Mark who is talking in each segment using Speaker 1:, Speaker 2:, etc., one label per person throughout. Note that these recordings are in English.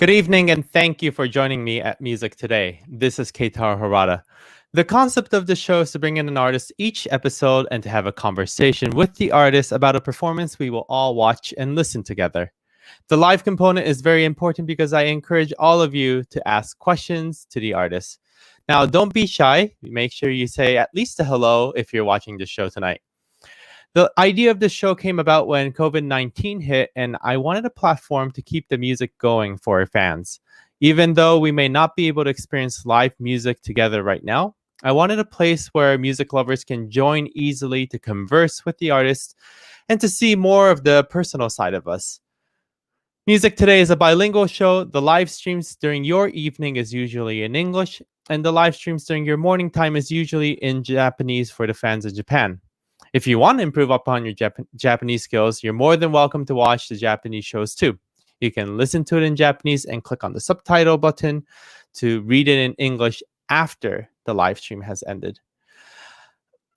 Speaker 1: Good evening, and thank you for joining me at Music Today. This is Keitaro Harada. The concept of the show is to bring in an artist each episode and to have a conversation with the artist about a performance we will all watch and listen together. The live component is very important because I encourage all of you to ask questions to the artist. Now, don't be shy. Make sure you say at least a hello if you're watching the show tonight. The idea of this show came about when COVID-19 hit, and I wanted a platform to keep the music going for our fans. Even though we may not be able to experience live music together right now, I wanted a place where music lovers can join easily to converse with the artist and to see more of the personal side of us. Music Today is a bilingual show. The live streams during your evening is usually in English, and the live streams during your morning time is usually in Japanese for the fans in Japan. If you want to improve upon your Japanese skills, you're more than welcome to watch the Japanese shows too. You can listen to it in Japanese and click on the subtitle button to read it in English after the live stream has ended.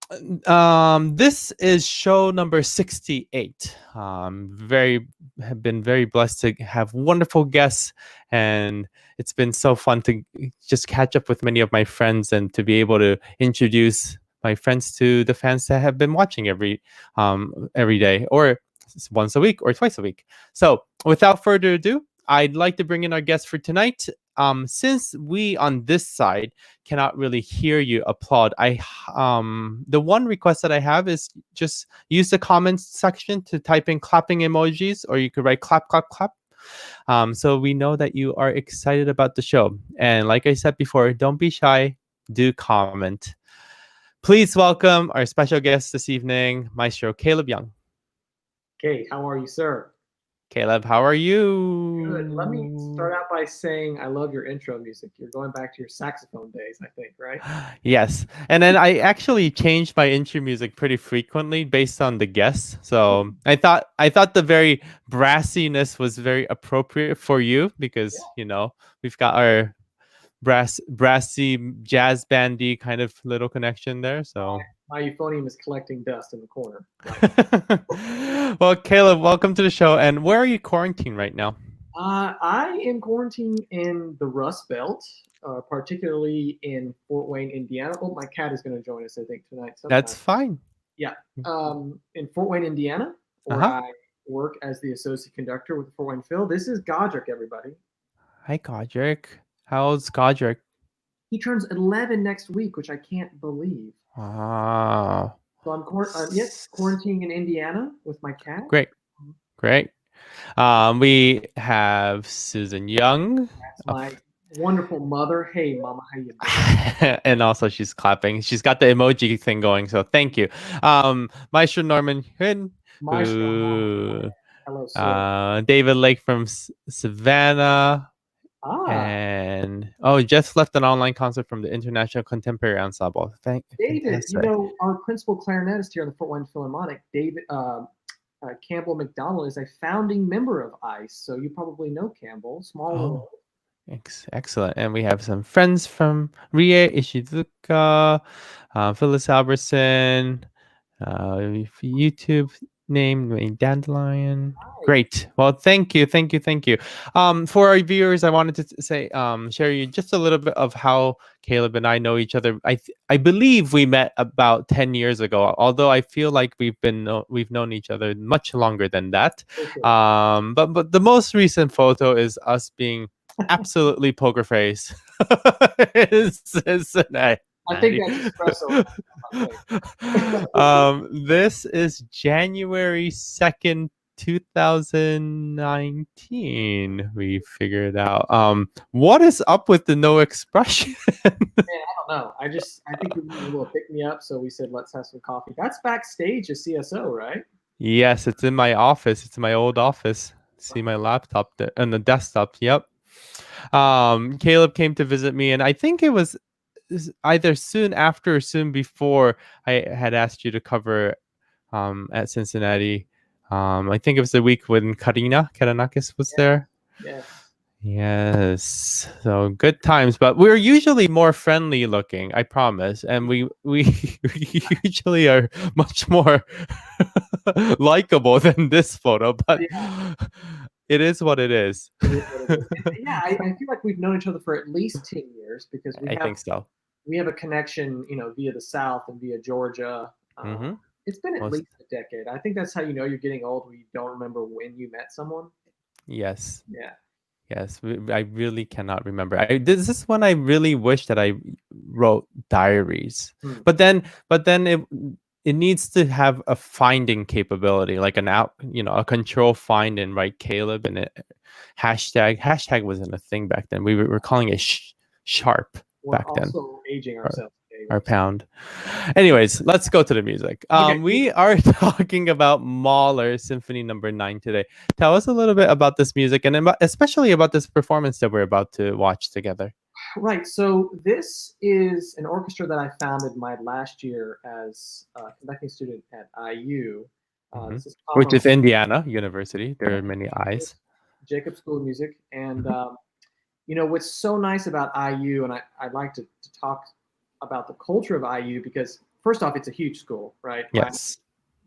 Speaker 1: This is show number 68. Have been very blessed to have wonderful guests, and it's been so fun to just catch up with many of my friends and to be able to introduce my friends to the fans that have been watching every day, or once a week or twice a week. So without further ado, I'd like to bring in our guest for tonight. Since we on this side cannot really hear you applaud, the one request that I have is just use the comments section to type in clapping emojis, or you could write clap, clap, clap. So we know that you are excited about the show. And like I said before, don't be shy, do comment. Please welcome our special guest this evening, Maestro Caleb Young.
Speaker 2: Okay, how are you, sir?
Speaker 1: Caleb, how are you?
Speaker 2: Good. Let me start out by saying I love your intro music. You're going back to your saxophone days, I think, right?
Speaker 1: Yes. And then I actually changed my intro music pretty frequently based on the guests. So I thought the very brassiness was very appropriate for you because, we've got our brassy jazz bandy kind of little connection there. So
Speaker 2: my euphonium is collecting dust in the corner.
Speaker 1: Well, Caleb, welcome to the show. And where are you quarantined right now?
Speaker 2: I am quarantined in the Rust Belt, particularly in Fort Wayne, Indiana. Oh, my cat is going to join us, I think, tonight. Sometime.
Speaker 1: That's fine.
Speaker 2: Yeah. In Fort Wayne, Indiana, where I work as the associate conductor with the Fort Wayne Phil. This is Godric, everybody.
Speaker 1: Hi, Godric. How's Godric?
Speaker 2: He turns 11 next week, which I can't believe.
Speaker 1: Ah.
Speaker 2: So I'm quarantining in Indiana with my cat.
Speaker 1: Great. We have Susan Young.
Speaker 2: That's my wonderful mother. Hey, Mama, how you doing?
Speaker 1: And also she's clapping. She's got the emoji thing going, so thank you. Maestro Norman Huynh.
Speaker 2: Hello, sir.
Speaker 1: David Lake from Savannah. And just left an online concert from the International Contemporary Ensemble.
Speaker 2: David, our principal clarinetist here in the Fort Wayne Philharmonic, David Campbell McDonald, is a founding member of ICE, so you probably know Campbell. Small world.
Speaker 1: Excellent. And we have some friends from Rie Ishizuka, Phyllis Albertson, YouTube name Dandelion. Great. Well, thank you. For our viewers, I wanted to say, share you just a little bit of how Caleb and I know each other. I believe we met about 10 years ago, although I feel like we've known each other much longer than that. Okay. But the most recent photo is us being absolutely poker face.
Speaker 2: I think that's
Speaker 1: espresso. This is January 2nd, 2019. We figured out. What is up with the no expression?
Speaker 2: Man, I don't know. I think we need a little pick me up, so we said let's have some coffee. That's backstage at CSO, right?
Speaker 1: Yes, it's in my office. It's my old office. See my laptop there and the desktop. Yep. Caleb came to visit me, and I think it was either soon after or soon before I had asked you to cover at Cincinnati. I think it was the week when Karina Karanakis was there. Yes. So good times, but we're usually more friendly looking, I promise. And we usually are much more likable than this photo. But It is what it is.
Speaker 2: It is what it is. Yeah, I feel like we've known each other for at least 10 years because
Speaker 1: I think so.
Speaker 2: we have a connection, via the South and via Georgia.
Speaker 1: Mm-hmm.
Speaker 2: It's been at
Speaker 1: Most,
Speaker 2: least a decade. I think that's how you know you're getting old when you don't remember when you met someone.
Speaker 1: yes.
Speaker 2: Yeah.
Speaker 1: Yes, I really cannot remember. This is when I really wish that I wrote diaries.
Speaker 2: Hmm.
Speaker 1: But then it needs to have a finding capability, like a control find and write Caleb and it hashtag wasn't a thing back then. We were calling it sharp
Speaker 2: We're
Speaker 1: back then.
Speaker 2: also aging ourselves.
Speaker 1: Our pound. Anyways, let's go to the music.
Speaker 2: Okay.
Speaker 1: We are talking about Mahler Symphony Number 9 today. Tell us a little bit about this music and especially about this performance that we're about to watch together.
Speaker 2: Right. So this is an orchestra that I founded my last year as a conducting student at IU. This is
Speaker 1: Which is Indiana University. There are many I's.
Speaker 2: Jacob School of Music. And, what's so nice about IU, and I'd like to talk about the culture of IU because first off, it's a huge school, right?
Speaker 1: Yes.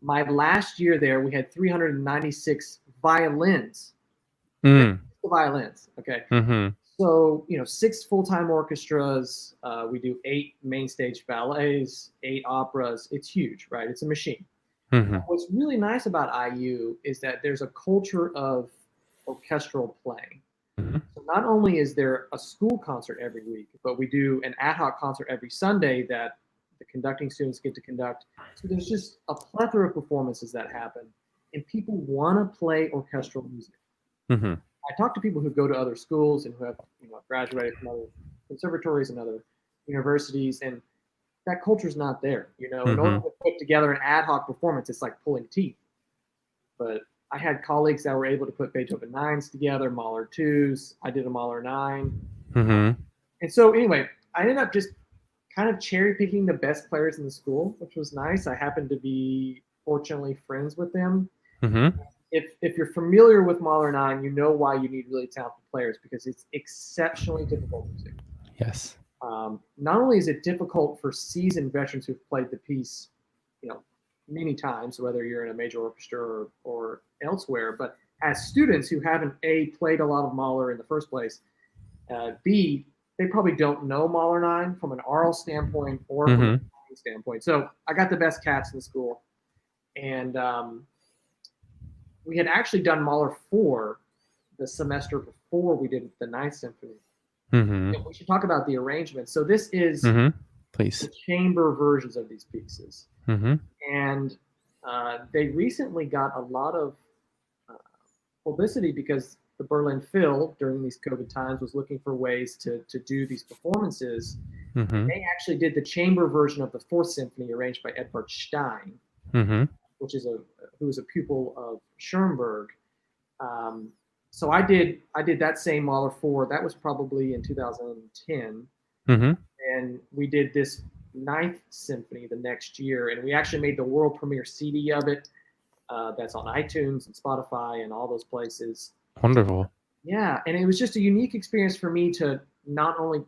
Speaker 2: My last year there, we had 396 violins. Violins. Okay.
Speaker 1: Mm-hmm.
Speaker 2: So, 6 full-time orchestras. We do 8 main stage ballets, 8 operas. It's huge, right? It's a machine.
Speaker 1: Mm-hmm.
Speaker 2: What's really nice about IU is that there's a culture of orchestral playing.
Speaker 1: Mm-hmm.
Speaker 2: So not only is there a school concert every week, but we do an ad hoc concert every Sunday that the conducting students get to conduct. So there's just a plethora of performances that happen, and people want to play orchestral music.
Speaker 1: Mm-hmm.
Speaker 2: I talk to people who go to other schools and who have graduated from other conservatories and other universities, and that culture's not there. In order to put together an ad hoc performance, it's like pulling teeth. But I had colleagues that were able to put Beethoven 9s together, Mahler 2s. I did a Mahler 9.
Speaker 1: Mm-hmm.
Speaker 2: And so anyway, I ended up just kind of cherry picking the best players in the school, which was nice. I happened to be fortunately friends with them.
Speaker 1: Mm-hmm.
Speaker 2: If you're familiar with Mahler 9, you know why you need really talented players because it's exceptionally difficult music.
Speaker 1: Yes.
Speaker 2: Not only is it difficult for seasoned veterans who've played the piece, many times, whether you're in a major orchestra or elsewhere, but as students who haven't played a lot of Mahler in the first place, B, they probably don't know Mahler 9 from an oral standpoint or from a playing standpoint. So I got the best cats in the school, and we had actually done Mahler 4 the semester before we did the 9th Symphony.
Speaker 1: Mm-hmm.
Speaker 2: And we should talk about the arrangement. So this is
Speaker 1: Please.
Speaker 2: the chamber versions of these pieces.
Speaker 1: Mm-hmm.
Speaker 2: And they recently got a lot of publicity because the Berlin Phil, during these COVID times, was looking for ways to do these performances.
Speaker 1: Mm-hmm.
Speaker 2: They actually did the chamber version of the 4th Symphony arranged by Edvard Stein, which is who was a pupil of Schoenberg. So I did that same Mahler 4. That was probably in 2010. And we did this 9th Symphony the next year, and we actually made the world premiere CD of it. That's on iTunes and Spotify and all those places.
Speaker 1: Wonderful.
Speaker 2: Yeah, and it was just a unique experience for me to not only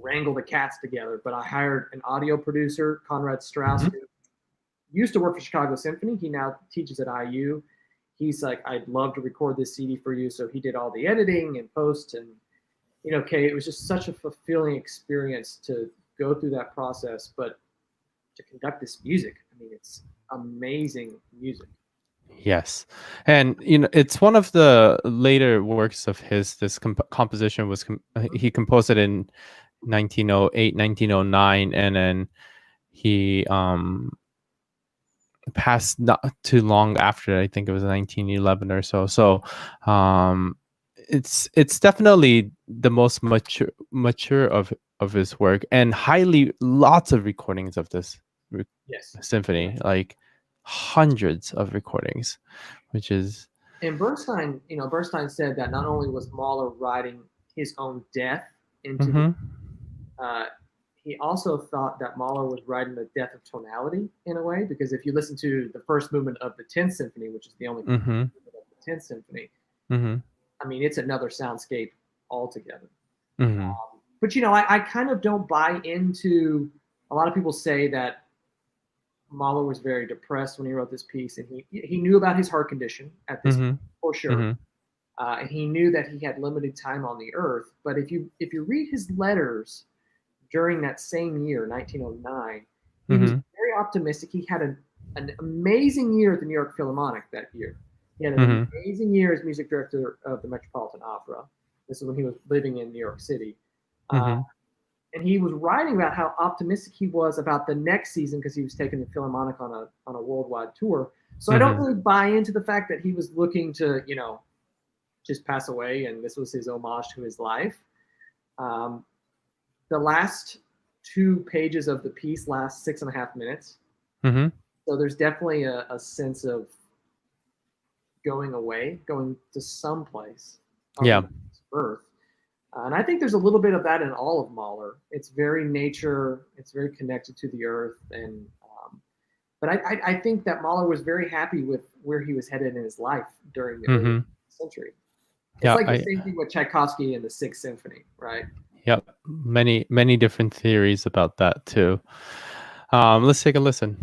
Speaker 2: wrangle the cats together, but I hired an audio producer, Conrad Strauss, who used to work for Chicago Symphony. He now teaches at IU. He's like, I'd love to record this CD for you. So he did all the editing and post, and it was just such a fulfilling experience to go through that process, but to conduct this music, I mean, it's amazing music.
Speaker 1: Yes, and it's one of the later works of his. This composition was he composed it in 1908, 1909, and then he passed not too long after. I think it was 1911 or so. So it's definitely the most mature of his work, and lots of recordings of this symphony, like hundreds of recordings, which is.
Speaker 2: And Bernstein said that not only was Mahler writing his own death into he also thought that Mahler was writing the death of tonality in a way, because if you listen to the first movement of the 10th Symphony, which is the only movement of the 10th Symphony, I mean, it's another soundscape altogether. But I kind of don't buy into. A lot of people say that Mahler was very depressed when he wrote this piece, and he knew about his heart condition at this point, for sure. And he knew that he had limited time on the earth. But if you read his letters during that same year, 1909, he was very optimistic. He had an amazing year at the New York Philharmonic that year. He had an amazing year as music director of the Metropolitan Opera. This is when he was living in New York City. And he was writing about how optimistic he was about the next season because he was taking the Philharmonic on a worldwide tour. So I don't really buy into the fact that he was looking to, just pass away and this was his homage to his life. The last 2 pages of the piece last 6.5 minutes. So there's definitely a sense of going away, going to someplace. Birth. And I think there's a little bit of that in all of Mahler. It's very nature. It's very connected to the earth. And but I think that Mahler was very happy with where he was headed in his life during the early century. It's like the same thing with Tchaikovsky and the Sixth Symphony, right?
Speaker 1: Yep. Many different theories about that too. Let's take a listen.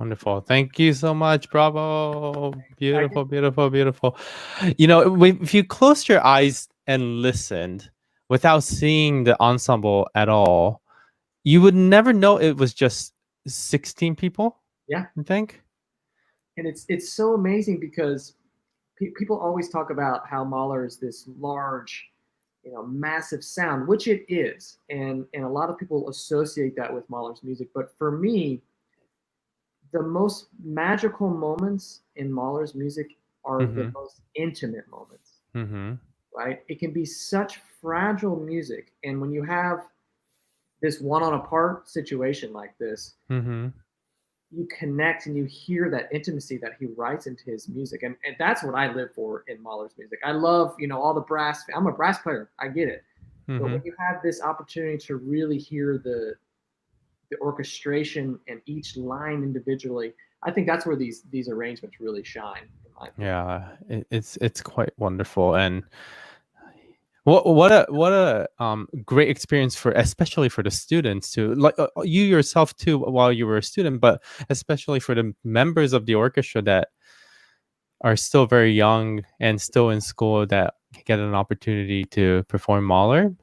Speaker 1: Wonderful. Thank you so much. Bravo. Beautiful, beautiful, beautiful. If you closed your eyes and listened without seeing the ensemble at all, you would never know it was just 16 people.
Speaker 2: Yeah.
Speaker 1: I think.
Speaker 2: And it's so amazing because people always talk about how Mahler is this large, massive sound, which it is. And a lot of people associate that with Mahler's music. But for me, the most magical moments in Mahler's music are the most intimate moments, right? It can be such fragile music. And when you have this one-on-a-part situation like this, you connect and you hear that intimacy that he writes into his music. And that's what I live for in Mahler's music. I love, all the brass. I'm a brass player. I get it. But when you have this opportunity to really hear the orchestration and each line individually, I think that's where these arrangements really shine.
Speaker 1: Yeah, it's quite wonderful, and what a great experience especially for the students too, like you yourself too while you were a student, but especially for the members of the orchestra that are still very young and still in school that get an opportunity to perform Mahler.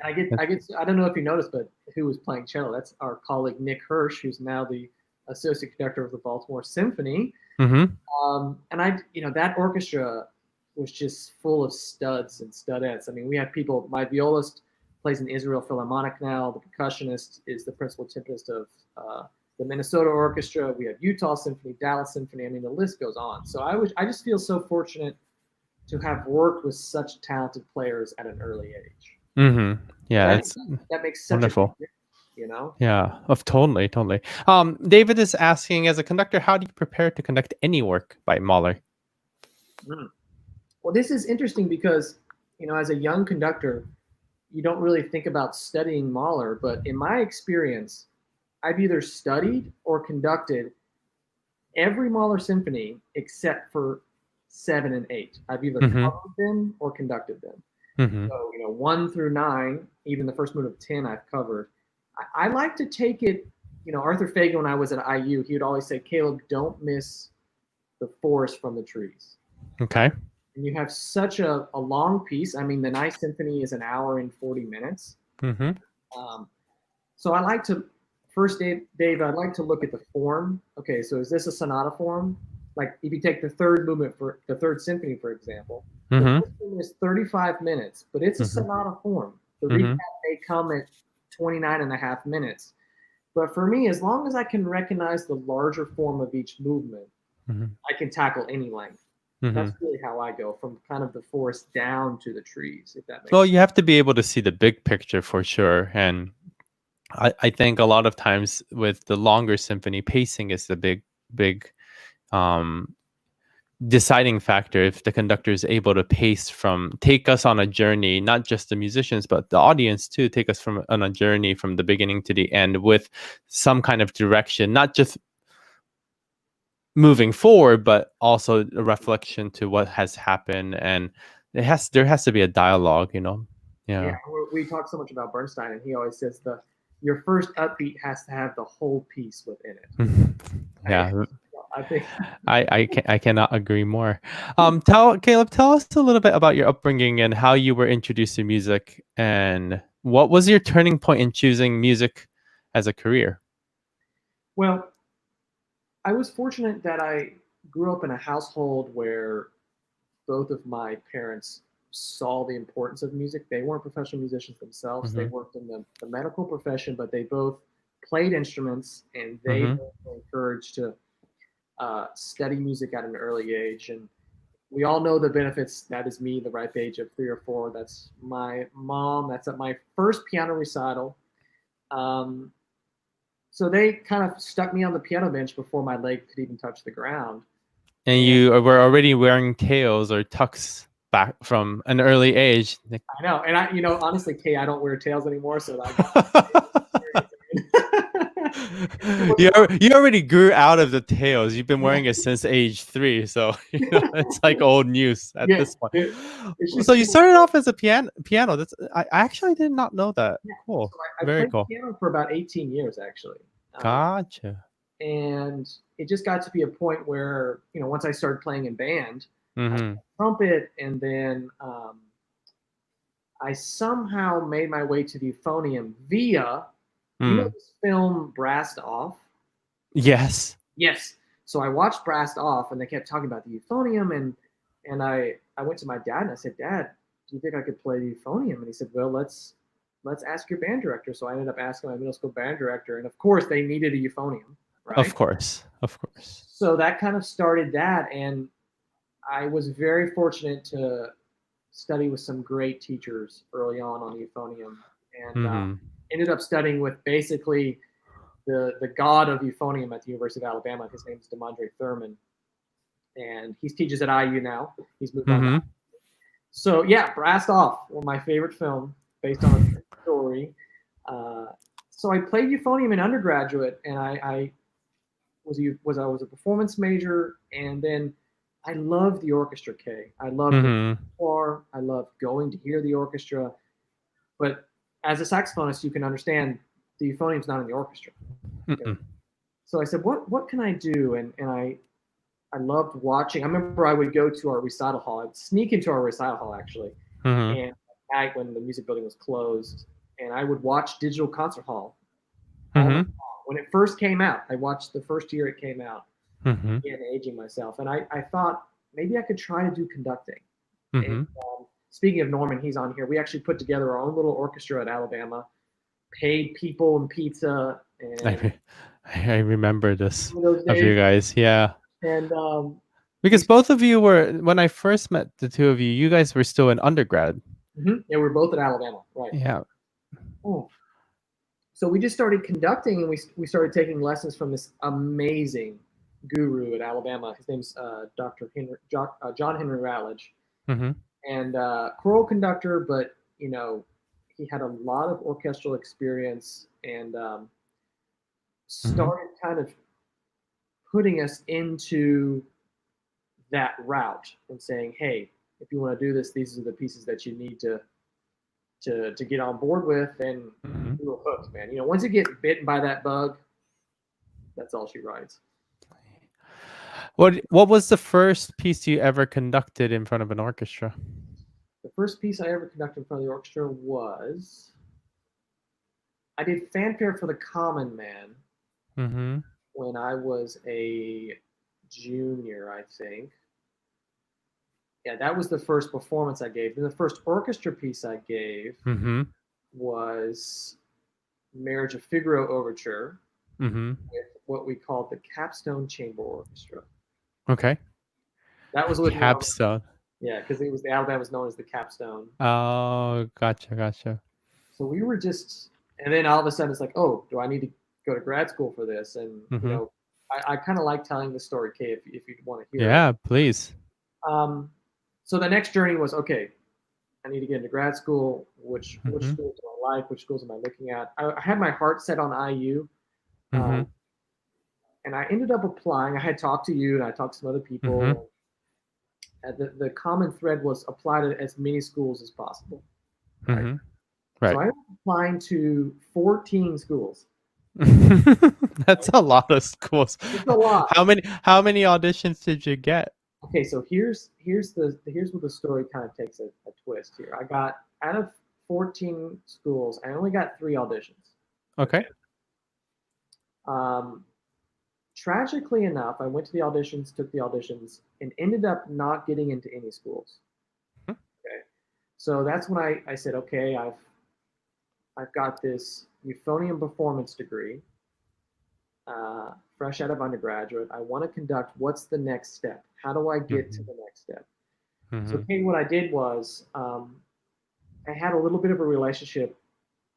Speaker 2: I don't know if you noticed, but who was playing cello? That's our colleague Nick Hirsch, who's now the associate conductor of the Baltimore Symphony. And that orchestra was just full of studs and studettes. I mean, we have people. My violist plays in the Israel Philharmonic now. The percussionist is the principal timpanist of the Minnesota Orchestra. We have Utah Symphony, Dallas Symphony. I mean, the list goes on. So I just feel so fortunate to have worked with such talented players at an early age.
Speaker 1: Yeah,
Speaker 2: that makes such
Speaker 1: wonderful.
Speaker 2: A difference,
Speaker 1: Yeah, totally. David is asking, as a conductor, how do you prepare to conduct any work by Mahler?
Speaker 2: Well, this is interesting because as a young conductor, you don't really think about studying Mahler, but in my experience, I've either studied or conducted every Mahler symphony except for 7 and 8. I've either
Speaker 1: Mm-hmm.
Speaker 2: covered them or conducted them.
Speaker 1: Mm-hmm.
Speaker 2: So, 1 through 9, even the first movement of 10, I've covered. I like to take it, Arthur Fagan, when I was at IU, he would always say, Caleb, don't miss the forest from the trees.
Speaker 1: Okay.
Speaker 2: And you have such a long piece. I mean, the Ninth Symphony is an hour and 40 minutes.
Speaker 1: Mm-hmm.
Speaker 2: So I like to, first, Dave, I'd like to look at the form. Okay, so is this a sonata form? Like if you take the third movement for the Third Symphony, for example, the first movement is 35 minutes, but it's a sonata form. The recap may come at 29 and a half minutes. But for me, as long as I can recognize the larger form of each movement, I can tackle any length. That's really how I go, from kind of the forest down to the trees, if that makes sense.
Speaker 1: You have to be able to see the big picture for sure. And I think a lot of times with the longer symphony, pacing is the big deciding factor. If the conductor is able to take us on a journey, not just the musicians, but the audience too, take us on a journey from the beginning to the end with some kind of direction, not just moving forward, but also a reflection to what has happened. And there has to be a dialogue,
Speaker 2: Yeah, we talk so much about Bernstein, and he always says your first upbeat has to have the whole piece within it.
Speaker 1: Yeah,
Speaker 2: I think
Speaker 1: I cannot agree more. Caleb, tell us a little bit about your upbringing and how you were introduced to music, and what was your turning point in choosing music as a career?
Speaker 2: Well, I was fortunate that I grew up in a household where both of my parents saw the importance of music. They weren't professional musicians themselves. They worked in the medical profession, but they both played instruments, and they both were encouraged to study music at an early age. And we all know the benefits. That is me, the ripe age of 3 or 4. That's my mom. That's at my first piano recital. So they kind of stuck me on the piano bench before my leg could even touch the ground.
Speaker 1: And you were already wearing tails or tux back from an early age.
Speaker 2: I know. And honestly, Kay, I don't wear tails anymore. So
Speaker 1: you already grew out of the tails. You've been wearing it since age 3. So it's like old news at this point. So you started off as a piano. I actually did not know that. Yeah. Cool.
Speaker 2: So I
Speaker 1: Very
Speaker 2: played
Speaker 1: cool.
Speaker 2: piano for about 18 years, actually.
Speaker 1: Gotcha.
Speaker 2: And it just got to be a point where, once I started playing in band, I trumpet, and then I somehow made my way to the euphonium via, this film Brassed Off?
Speaker 1: Yes.
Speaker 2: Yes. So I watched Brassed Off, and they kept talking about the euphonium, and I went to my dad and I said, Dad, do you think I could play the euphonium? And he said, well, let's ask your band director. So I ended up asking my middle school band director, and of course they needed a euphonium, right?
Speaker 1: Of course.
Speaker 2: So that kind of started that, and I was very fortunate to study with some great teachers early on the euphonium, and ended up studying with basically the god of euphonium at the University of Alabama. His name is Demondre Thurman, and he teaches at IU now. He's moved on. So yeah, Brassed Off, one of my favorite film based on a true story. So I played euphonium in undergraduate, and I was a performance major, and then I loved the orchestra, Kay. I loved the repertoire. I loved going to hear the orchestra. But as a saxophonist, you can understand the euphonium's not in the orchestra. Okay? So I said, what can I do? And I loved watching. I remember I would go to our recital hall. I'd sneak into our recital hall, actually. And at night when the music building was closed, and I would watch Digital Concert Hall. When it first came out, I watched the first year it came out. Again, aging myself. And I thought maybe I could try to do conducting. And speaking of Norman, he's on here. We actually put together our own little orchestra at Alabama, paid people and pizza. And
Speaker 1: I remember this of you guys. Yeah.
Speaker 2: And
Speaker 1: because both of you were, when I first met the two of you, you guys were still in undergrad.
Speaker 2: Yeah, we're both at Alabama. Right.
Speaker 1: Yeah.
Speaker 2: Oh. So we just started conducting, and we started taking lessons from this amazing guru at Alabama. His name's John Henry Rowledge. and choral conductor, but he had a lot of orchestral experience and
Speaker 1: Mm-hmm.
Speaker 2: started kind of putting us into that route and saying, hey, if you want to do this, these are the pieces that you need to get on board with, and
Speaker 1: Mm-hmm.
Speaker 2: you were hooked, man. Once you get bitten by that bug, that's all she writes.
Speaker 1: What was the first piece you ever conducted in front of an orchestra?
Speaker 2: The first piece I ever conducted in front of the orchestra was I did fanfare for the Common Man
Speaker 1: Mm-hmm.
Speaker 2: when I was a junior, I think. Yeah, that was the first performance I gave. Then the first orchestra piece I gave
Speaker 1: Mm-hmm.
Speaker 2: was Marriage of Figaro Overture
Speaker 1: Mm-hmm.
Speaker 2: with what we called the Capstone Chamber Orchestra.
Speaker 1: Okay.
Speaker 2: That was
Speaker 1: The
Speaker 2: with Norman.
Speaker 1: capstone.
Speaker 2: Yeah, because it was the Alabama was known as the Capstone.
Speaker 1: Oh, gotcha.
Speaker 2: So we were just, and then all of a sudden it's like, oh, do I need to go to grad school for this? And
Speaker 1: Mm-hmm.
Speaker 2: I kind of like telling the story, Kay, if you want to hear
Speaker 1: Yeah, please.
Speaker 2: it. So the next journey was okay. I need to get into grad school. Which
Speaker 1: Mm-hmm.
Speaker 2: schools do I like? Which schools am I looking at? I had my heart set on IU,
Speaker 1: Mm-hmm.
Speaker 2: and I ended up applying. I had talked to you, and I talked to some other
Speaker 1: Mm-hmm.
Speaker 2: people. The common thread was apply to as many schools as possible, right?
Speaker 1: Mm-hmm.
Speaker 2: So
Speaker 1: Right.
Speaker 2: I ended up applying to 14 schools.
Speaker 1: That's a lot of schools.
Speaker 2: It's a lot.
Speaker 1: How many auditions did you get?
Speaker 2: Okay, so here's where the story kind of takes a twist here. I got out of 14 schools, I only got 3 auditions.
Speaker 1: Okay.
Speaker 2: Um, Tragically enough, I went to the auditions, took the auditions, and ended up not getting into any schools.
Speaker 1: Mhm.
Speaker 2: Okay, so that's when I said, okay, I've got this euphonium performance degree, fresh out of undergraduate. I want to conduct. What's the next step? How do I get to
Speaker 1: Mhm.
Speaker 2: the next step? So,
Speaker 1: Mhm.
Speaker 2: Kate, what I did was I had a little bit of a relationship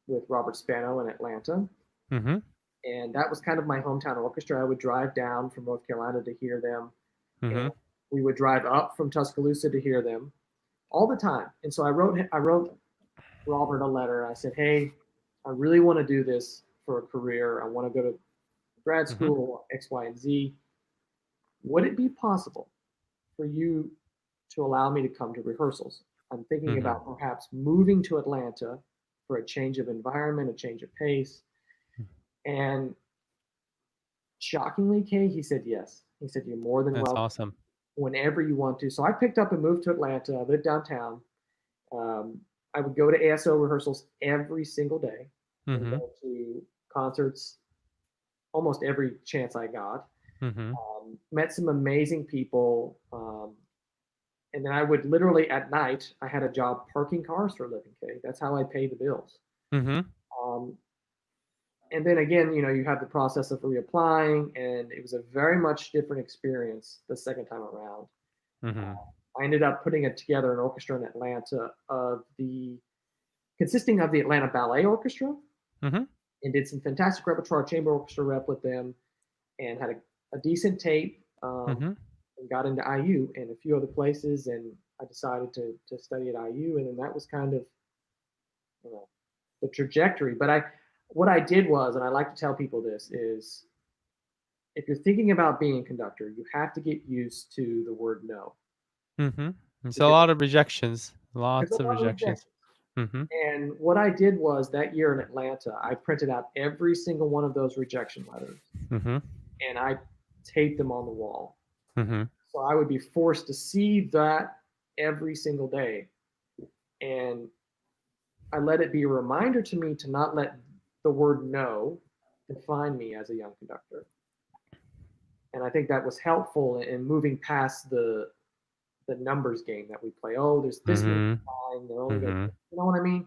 Speaker 2: with Robert Spano in Atlanta,
Speaker 1: Mhm.
Speaker 2: and that was kind of my hometown orchestra. I would drive down from North Carolina to hear them, and
Speaker 1: Mhm.
Speaker 2: we would drive up from Tuscaloosa to hear them all the time. And so I wrote Robert a letter. I said, hey, I really want to do this for a career. I want to go to grad
Speaker 1: Mhm.
Speaker 2: school, X, Y, and Z. Would it be possible for you to allow me to come to rehearsals? I'm thinking
Speaker 1: Mhm.
Speaker 2: about perhaps moving to Atlanta for a change of environment, a change of pace. And shockingly, Kay, he said yes. He said, you're more than
Speaker 1: That's
Speaker 2: welcome
Speaker 1: awesome.
Speaker 2: whenever you want to. So I picked up and moved to Atlanta. I lived downtown. I would go to ASO rehearsals every single day and
Speaker 1: Mhm.
Speaker 2: go to concerts almost every chance I got.
Speaker 1: Mhm.
Speaker 2: Met some amazing people. And then I would literally at night, I had a job parking cars for a living, Kay. That's how I pay the bills.
Speaker 1: Mhm.
Speaker 2: Um, and then again, you have the process of reapplying, and it was a very much different experience the second time around.
Speaker 1: Mhm.
Speaker 2: I ended up putting it together an orchestra in Atlanta consisting of the Atlanta Ballet Orchestra,
Speaker 1: Mhm.
Speaker 2: and did some fantastic repertoire chamber orchestra rep with them, and had a decent tape,
Speaker 1: Mhm.
Speaker 2: and got into IU and a few other places, and I decided to study at IU, and then that was kind of you know the trajectory. But what I did was, and I like to tell people this is, if you're thinking about being a conductor, you have to get used to the word no,
Speaker 1: Mhm. It's a
Speaker 2: because
Speaker 1: lot of rejections.
Speaker 2: there's a
Speaker 1: Lots of
Speaker 2: lot of
Speaker 1: rejections.
Speaker 2: rejections.
Speaker 1: Mhm.
Speaker 2: And what I did was that year in Atlanta, I printed out every single one of those rejection letters
Speaker 1: Mhm.
Speaker 2: and I taped them on the wall.
Speaker 1: Mhm.
Speaker 2: So I would be forced to see that every single day. And I let it be a reminder to me to not let the word no define me as a young conductor. And I think that was helpful in moving past the numbers game that we play. Oh, there's this many
Speaker 1: Mhm.
Speaker 2: fine. They're only going to,
Speaker 1: Mhm.
Speaker 2: you know what I mean?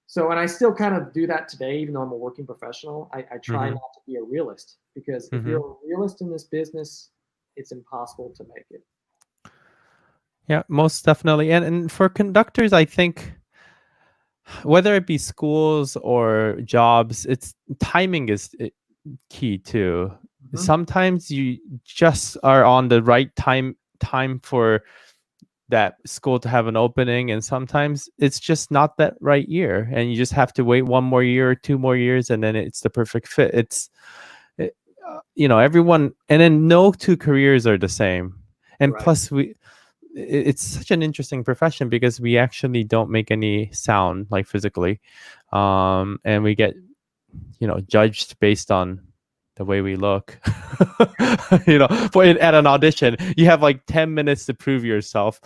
Speaker 2: So, and I still kind of do that today, even though I'm a working professional. I try
Speaker 1: Mhm.
Speaker 2: not to be a realist, because if you're
Speaker 1: Mhm.
Speaker 2: a realist in this business, it's impossible to make it.
Speaker 1: Yeah, most definitely. And for conductors, I think whether it be schools or jobs, it's timing is key too.
Speaker 2: Mm-hmm.
Speaker 1: Sometimes you just are on the right time for that school to have an opening, and sometimes it's just not that right year, and you just have to wait one more year or 2 more years, and then it's the perfect fit. Everyone, and then no two careers are the same. And
Speaker 2: Right.
Speaker 1: plus it's such an interesting profession because we actually don't make any sound, like physically, and we get judged based on the way we look. At an audition you have like 10 minutes to prove yourself,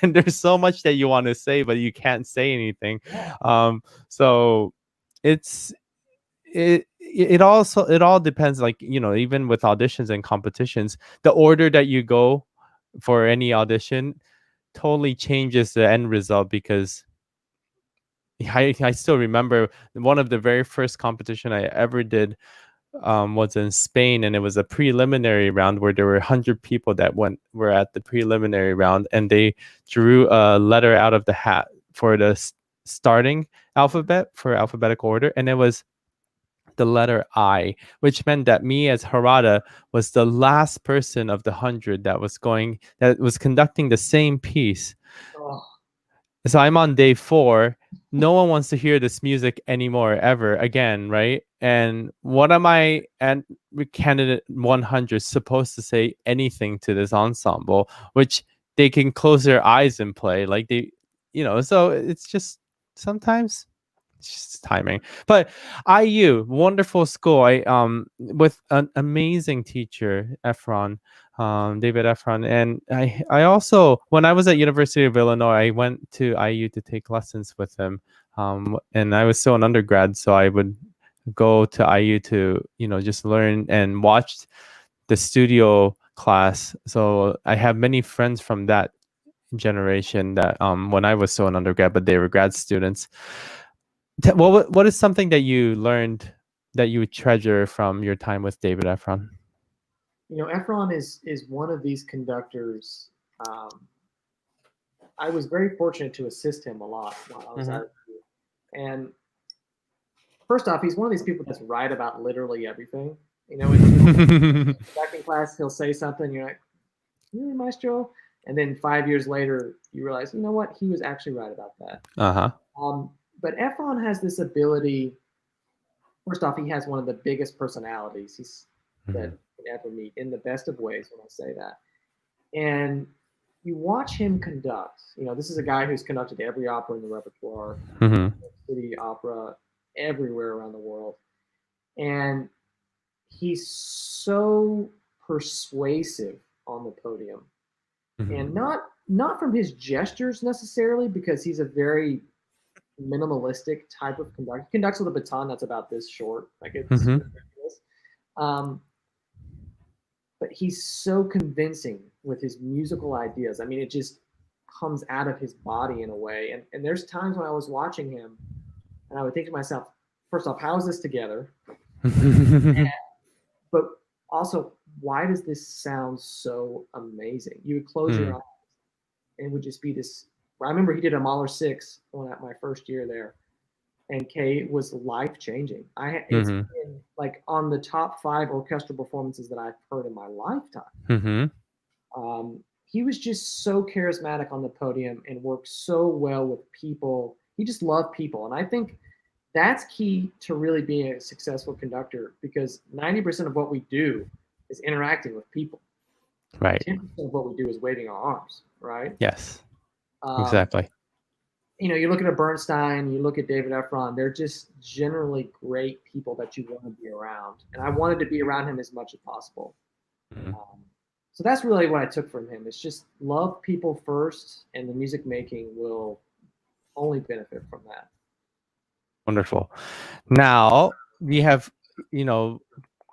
Speaker 1: and there's so much that you want to say but you can't say anything. So it's it all depends, like even with auditions and competitions, the order that you go for any audition totally changes the end result. Because I still remember one of the very first competition I ever did was in Spain, and it was a preliminary round where there were 100 people that were at the preliminary round, and they drew a letter out of the hat for the starting alphabet for alphabetical order, and it was the letter I, which meant that me as Harada was the last person of the 100 that was conducting the same piece.
Speaker 2: Oh.
Speaker 1: So I'm on day 4. No one wants to hear this music anymore, ever again, right? And what am I and candidate 100 supposed to say anything to this ensemble, which they can close their eyes and play, like so it's just sometimes it's just timing. But IU, wonderful school. I with an amazing teacher, David Efron. And I also, when I was at University of Illinois, I went to IU to take lessons with him. And I was still an undergrad, so I would go to IU to just learn and watch the studio class. So I have many friends from that generation that when I was still an undergrad, but they were grad students. What is something that you learned that you treasure from your time with David Efron?
Speaker 2: Efron is one of these conductors. I was very fortunate to assist him a lot while I was at IU. And first off, he's one of these people that's right about literally everything. In conducting class, he'll say something, you're like, really, maestro? And then 5 years later, you realize, you know what? He was actually right about that. But Efron has this ability. First off, he has one of the biggest personalities that you can ever meet, in the best of ways when I say that. And you watch him conduct. This is a guy who's conducted every opera in the repertoire, city opera, everywhere around the world. And he's so persuasive on the podium. And not from his gestures necessarily, because he's a very minimalistic type of conductor. He conducts with a baton that's about this short, like it's ridiculous. But he's so convincing with his musical ideas. I mean, it just comes out of his body in a way. And there's times when I was watching him, and I would think to myself, first off, how is this together? But also, why does this sound so amazing? You would close your eyes, and it would just be this. I remember he did a Mahler 6 when at my first year there, and Kay was life changing. It's been like on the top 5 orchestral performances that I've heard in my lifetime. He was just so charismatic on the podium and worked so well with people. He just loved people, and I think that's key to really being a successful conductor, because 90% of what we do is interacting with people.
Speaker 1: Right.
Speaker 2: 10% of what we do is waving our arms, right?
Speaker 1: Yes. Exactly.
Speaker 2: You look at a Bernstein, you look at David Efron, they're just generally great people that you want to be around. And I wanted to be around him as much as possible. So that's really what I took from him. It's just love people first, and the music making will only benefit from that.
Speaker 1: Wonderful. Now we have,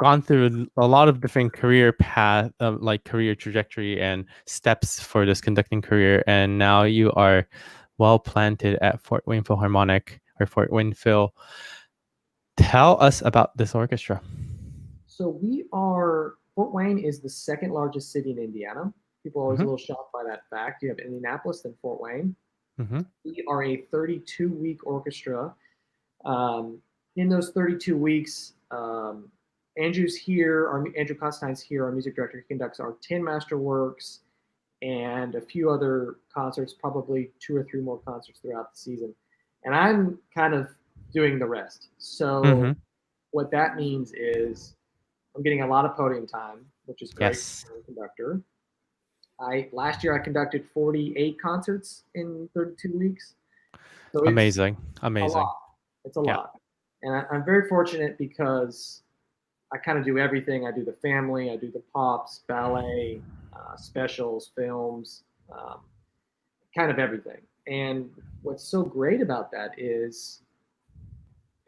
Speaker 1: gone through a lot of different career path, like career trajectory and steps for this conducting career, and now you are well planted at Fort Wayne Philharmonic, or Fort Wayne Phil. Tell us about this orchestra.
Speaker 2: So Fort Wayne is the second largest city in Indiana. People are always a little shocked by that fact. You have Indianapolis, then Fort Wayne. We are a 32-week orchestra. In those 32 weeks, Andrew Constantine's here, our music director. He conducts our 10 masterworks. and a few other concerts, probably 2 or 3 more concerts throughout the season. And I'm kind of doing the rest. So
Speaker 1: Mm-hmm.
Speaker 2: what that means is I'm getting a lot of podium time, which is great
Speaker 1: Yes.
Speaker 2: for a conductor. Last year I conducted 48 concerts in 32 weeks. So it's
Speaker 1: Amazing.
Speaker 2: a
Speaker 1: Amazing.
Speaker 2: lot. It's a
Speaker 1: Yeah.
Speaker 2: lot. And I'm very fortunate because I kind of do everything. I do the family, I do the pops, ballet, specials, films, um, kind of everything. And what's so great about that is,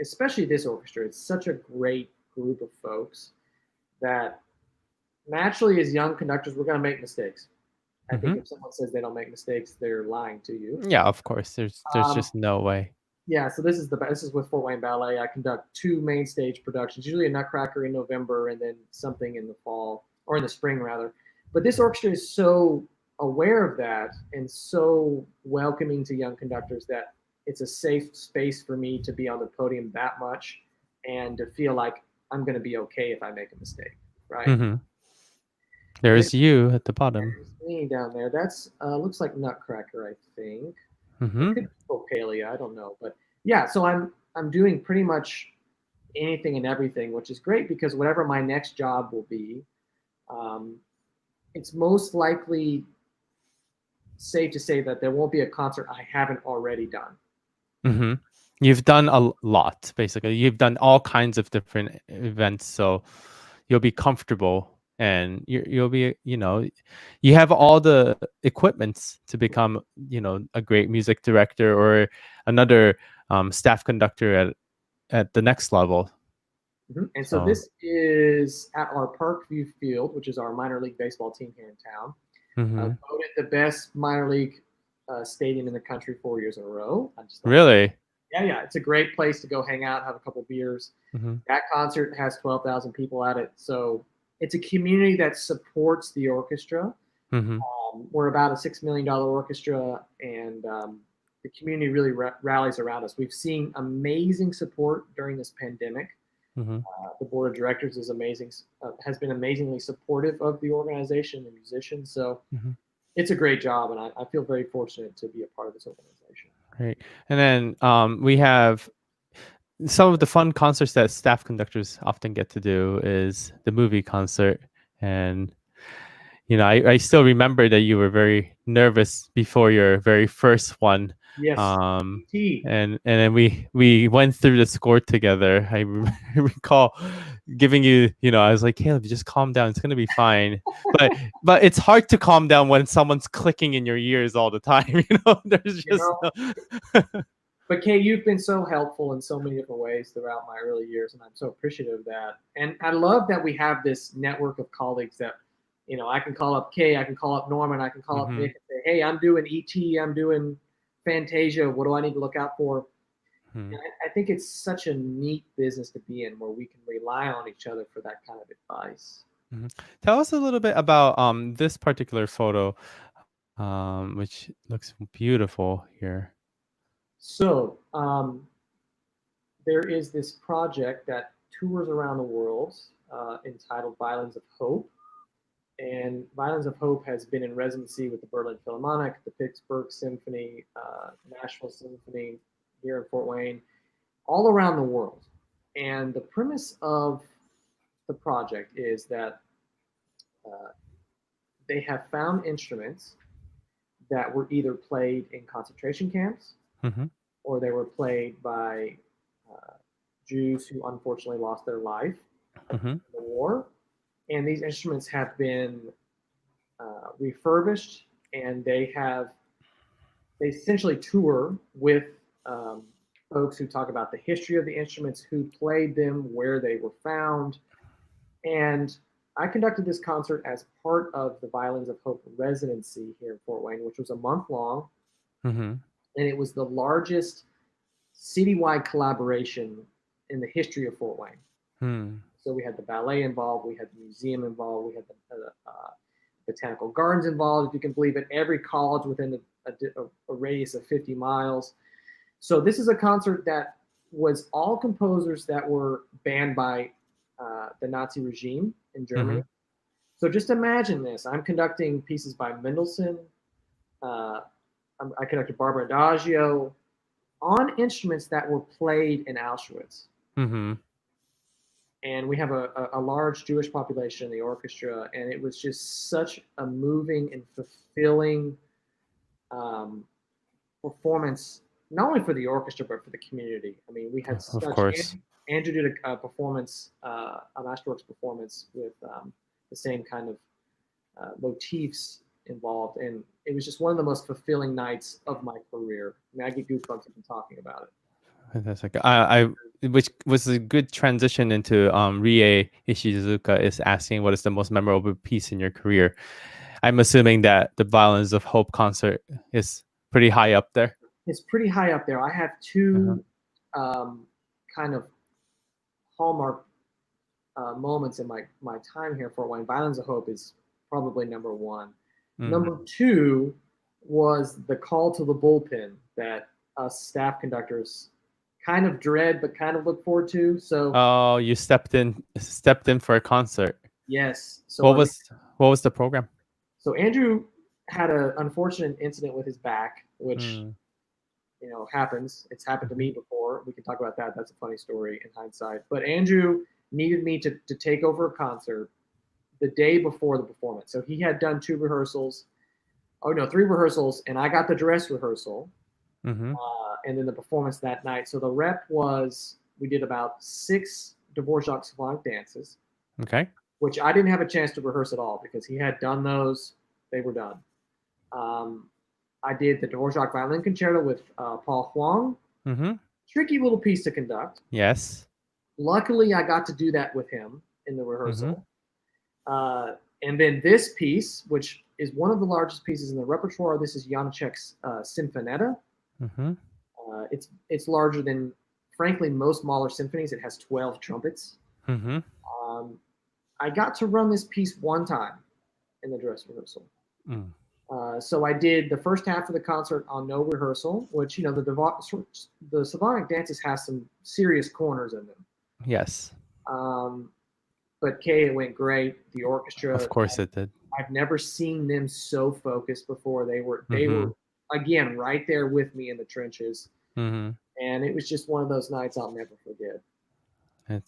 Speaker 2: especially this orchestra, it's such a great group of folks that naturally, as young conductors, we're going to make mistakes. I think
Speaker 1: Mm-hmm.
Speaker 2: if someone says they don't make mistakes, they're lying to you.
Speaker 1: Yeah, of course. There's
Speaker 2: Um,
Speaker 1: just no way.
Speaker 2: yeah, so this is with Fort Wayne Ballet. I conduct 2 main stage productions, usually a Nutcracker in November and then something in the fall or in the spring rather. But this orchestra is so aware of that and so welcoming to young conductors that it's a safe space for me to be on the podium that much and to feel like I'm going to be okay if I make a mistake, right?
Speaker 1: Mm-hmm.
Speaker 2: And
Speaker 1: There's you at the bottom.
Speaker 2: there's me down there. That's looks like Nutcracker, I think. It
Speaker 1: Mm-hmm.
Speaker 2: could be Popalia, I don't know, but yeah. So I'm doing pretty much anything and everything, which is great because whatever my next job will be, um, it's most likely safe to say that there won't be a concert I haven't already done.
Speaker 1: Mm-hmm. You've done a lot, basically. You've done all kinds of different events, so you'll be comfortable, and you'll be, you have all the equipments to become, a great music director or another staff conductor at the next level.
Speaker 2: And so
Speaker 1: So,
Speaker 2: this is at our Parkview Field, which is our minor league baseball team here in town.
Speaker 1: mm-hmm.
Speaker 2: Voted the best minor league stadium in the country 4 years in a row. I just thought,
Speaker 1: Really?
Speaker 2: yeah, it's a great place to go hang out, have a couple beers.
Speaker 1: Mm-hmm.
Speaker 2: That concert has 12,000 people at it, so it's a community that supports the orchestra.
Speaker 1: Mm-hmm.
Speaker 2: We're about a $6 million orchestra, and the community really rallies around us. We've seen amazing support during this pandemic.
Speaker 1: Mm-hmm.
Speaker 2: The board of directors is amazing, has been amazingly supportive of the organization and musicians. So
Speaker 1: Mm-hmm.
Speaker 2: it's a great job, and I feel very fortunate to be a part of this organization.
Speaker 1: Great. And then we have some of the fun concerts that staff conductors often get to do is the movie concert. And I still remember that you were very nervous before your very first one.
Speaker 2: Yes,
Speaker 1: um
Speaker 2: T.
Speaker 1: and then we went through the score together. I recall giving you, I was like, Caleb, just calm down, it's gonna be fine. but it's hard to calm down when someone's clicking in your ears all the time. There's
Speaker 2: You
Speaker 1: just
Speaker 2: know,
Speaker 1: no...
Speaker 2: but Kay, you've been so helpful in so many different ways throughout my early years, and I'm so appreciative of that. And I love that we have this network of colleagues that, I can call up Kay, I can call up Norman, I can call up
Speaker 1: Mhm.
Speaker 2: Nick and say, hey, I'm doing ET, I'm doing Fantasia. What do I need to look out for?
Speaker 1: Mhm.
Speaker 2: And I think it's such a neat business to be in where we can rely on each other for that kind of advice.
Speaker 1: Mhm. Tell us a little bit about this particular photo, which looks beautiful here.
Speaker 2: So there is this project that tours around the world entitled Violins of Hope. And Violins of Hope has been in residency with the Berlin Philharmonic, the Pittsburgh Symphony, Nashville Symphony here in Fort Wayne, all around the world. And the premise of the project is that uh, they have found instruments that were either played in concentration camps
Speaker 1: Mm-hmm.
Speaker 2: or they were played by uh, Jews who unfortunately lost their life
Speaker 1: Mm-hmm.
Speaker 2: in the war. And these instruments have been refurbished, and they essentially tour with um, folks who talk about the history of the instruments, who played them, where they were found. And I conducted this concert as part of the Violins of Hope residency here in Fort Wayne, which was a month long,
Speaker 1: Mm-hmm.
Speaker 2: and it was the largest citywide collaboration in the history of Fort Wayne.
Speaker 1: Hmm.
Speaker 2: So we had the ballet involved, we had the museum involved, we had the botanical gardens involved, if you can believe it, every college within a radius of 50 miles. So this is a concert that was all composers that were banned by the Nazi regime in
Speaker 1: Mm-hmm.
Speaker 2: Germany. So just imagine this. I'm conducting pieces by Mendelssohn. Uh, I conducted Barber Adagio on instruments that were played in Auschwitz.
Speaker 1: Mm-hmm.
Speaker 2: And we have a large Jewish population in the orchestra, and it was just such a moving and fulfilling um, performance, not only for the orchestra but for the community. I mean, we had
Speaker 1: Of
Speaker 2: such.
Speaker 1: course.
Speaker 2: Andrew did a performance, a masterworks performance with the same kind of motifs involved, and it was just one of the most fulfilling nights of my career. I mean, I get goosebumps even talking about it.
Speaker 1: Fantastic. Which was a good transition into Rie Ishizuka is asking what is the most memorable piece in your career. I'm assuming that the Violins of Hope concert is pretty high up there.
Speaker 2: It's pretty high up there. I have
Speaker 1: Uh-huh.
Speaker 2: two kind of hallmark moments in my time here for Wayne. Violins of Hope is probably number one. Number two was the call to the bullpen that us staff conductors kind of dread but kind of look forward to. So
Speaker 1: Oh, you stepped in for a concert.
Speaker 2: yes. So
Speaker 1: What was the program?
Speaker 2: So Andrew had an unfortunate incident with his back, which
Speaker 1: Mm.
Speaker 2: happens. It's happened to me before. We can talk about that. That's a funny story in hindsight. But Andrew needed me to take over a concert the day before the performance. So he had done 2 rehearsals. Oh no, 3 rehearsals, and I got the dress rehearsal,
Speaker 1: Mm-hmm.
Speaker 2: and then the performance that night. So the rep was we did about 6 Dvorak symphonic dances,
Speaker 1: Okay.
Speaker 2: which I didn't have a chance to rehearse at all because he had done those. They were done. I did the Dvorak Violin Concerto with Paul Huang.
Speaker 1: Mm-hmm.
Speaker 2: Tricky little piece to conduct.
Speaker 1: Yes.
Speaker 2: Luckily, I got to do that with him in the rehearsal.
Speaker 1: Mm-hmm.
Speaker 2: And then this piece, which is one of the largest pieces in the repertoire, this is Janacek's Sinfonetta.
Speaker 1: Mm-hmm.
Speaker 2: It's larger than, frankly, most Mahler symphonies. It has 12 trumpets.
Speaker 1: Mm-hmm.
Speaker 2: I got to run this piece one time in the dress rehearsal.
Speaker 1: Mm.
Speaker 2: So I did the first half of the concert on no rehearsal, which the symphonic dances have some serious corners in them.
Speaker 1: Yes.
Speaker 2: But Kay, it went great. The orchestra,
Speaker 1: Of course it did.
Speaker 2: I've never seen them so focused before. They were
Speaker 1: Mm-hmm.
Speaker 2: again right there with me in the trenches,
Speaker 1: Mm-hmm.
Speaker 2: and it was just one of those nights I'll never forget.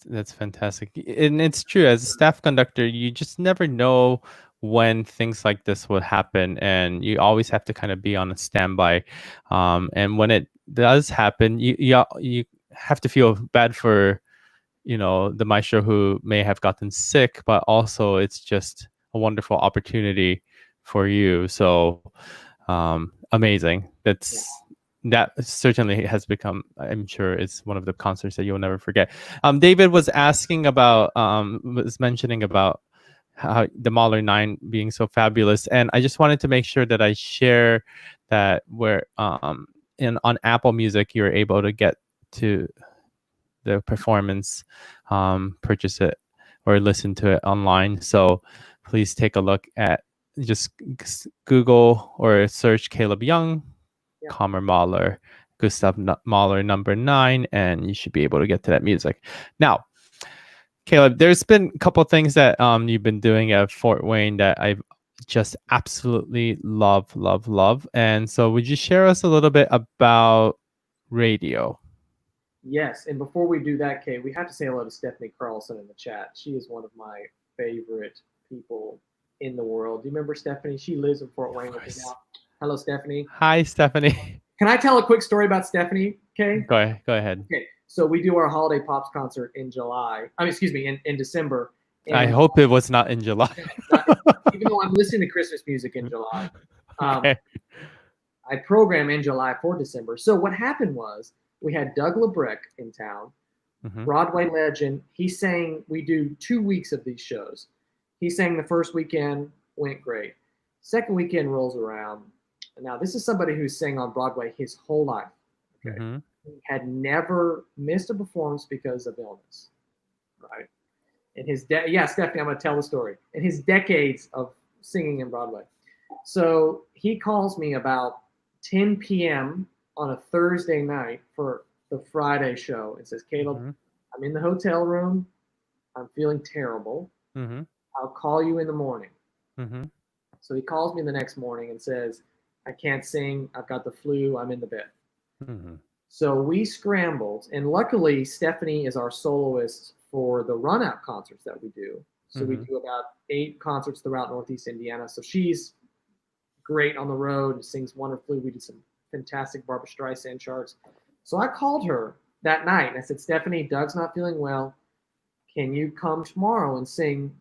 Speaker 1: That's fantastic. And it's true, as a staff conductor, you just never know when things like this will happen, and you always have to kind of be on a standby. And when it does happen, you have to feel bad for the maestro who may have gotten sick, but also it's just a wonderful opportunity for you. So amazing. That certainly has become, I'm sure, it's one of the concerts that you'll never forget. David was mentioning about how the Mahler 9 being so fabulous, and I just wanted to make sure that I share that where on Apple Music you're able to get to the performance, purchase it or listen to it online. So please take a look at, just Google or search Caleb Young, Kammer Mahler, Gustav Mahler number 9, and you should be able to get to that music. Now, Caleb, there's been a couple things that you've been doing at Fort Wayne that I've just absolutely love. And so would you share us a little bit about radio?
Speaker 2: Yes, and before we do that, Kay, we have to say hello to Stephanie Carlson in the chat. She is one of my favorite people in the world. Do you remember Stephanie? She lives in Fort Wayne with me now. Hello, Stephanie.
Speaker 1: Hi, Stephanie.
Speaker 2: Can I tell a quick story about Stephanie, Kay?
Speaker 1: Go ahead.
Speaker 2: Okay, so we do our Holiday Pops concert in July. In December. And,
Speaker 1: I hope it was not in July.
Speaker 2: even though I'm listening to Christmas music in July.
Speaker 1: Okay.
Speaker 2: I program in July for December. So what happened was we had Doug LeBrecq in town, Broadway legend. He sang, we do 2 weeks of these shows. He sang the first weekend, went great. Second weekend rolls around. Now, this is somebody who sang on Broadway his whole life. Okay. He had never missed a performance because of illness, right? In his Stephanie, I'm going to tell the story. In his decades of singing in Broadway. So he calls me about 10 p.m. on a Thursday night for the Friday show and says, Caleb, I'm in the hotel room. I'm feeling terrible. I'll call you in the morning.
Speaker 1: Mm-hmm.
Speaker 2: So he calls me the next morning and says, I can't sing. I've got the flu. I'm in the bed.
Speaker 1: Mm-hmm.
Speaker 2: So we scrambled, and luckily Stephanie is our soloist for the run out concerts that we do. So we
Speaker 1: Mm-hmm.
Speaker 2: do about 8 concerts throughout Northeast Indiana. So she's great on the road, sings wonderfully. We did some fantastic Barbara Streisand charts. So I called her that night and I said, Stephanie, Doug's not feeling well. Can you come tomorrow and sing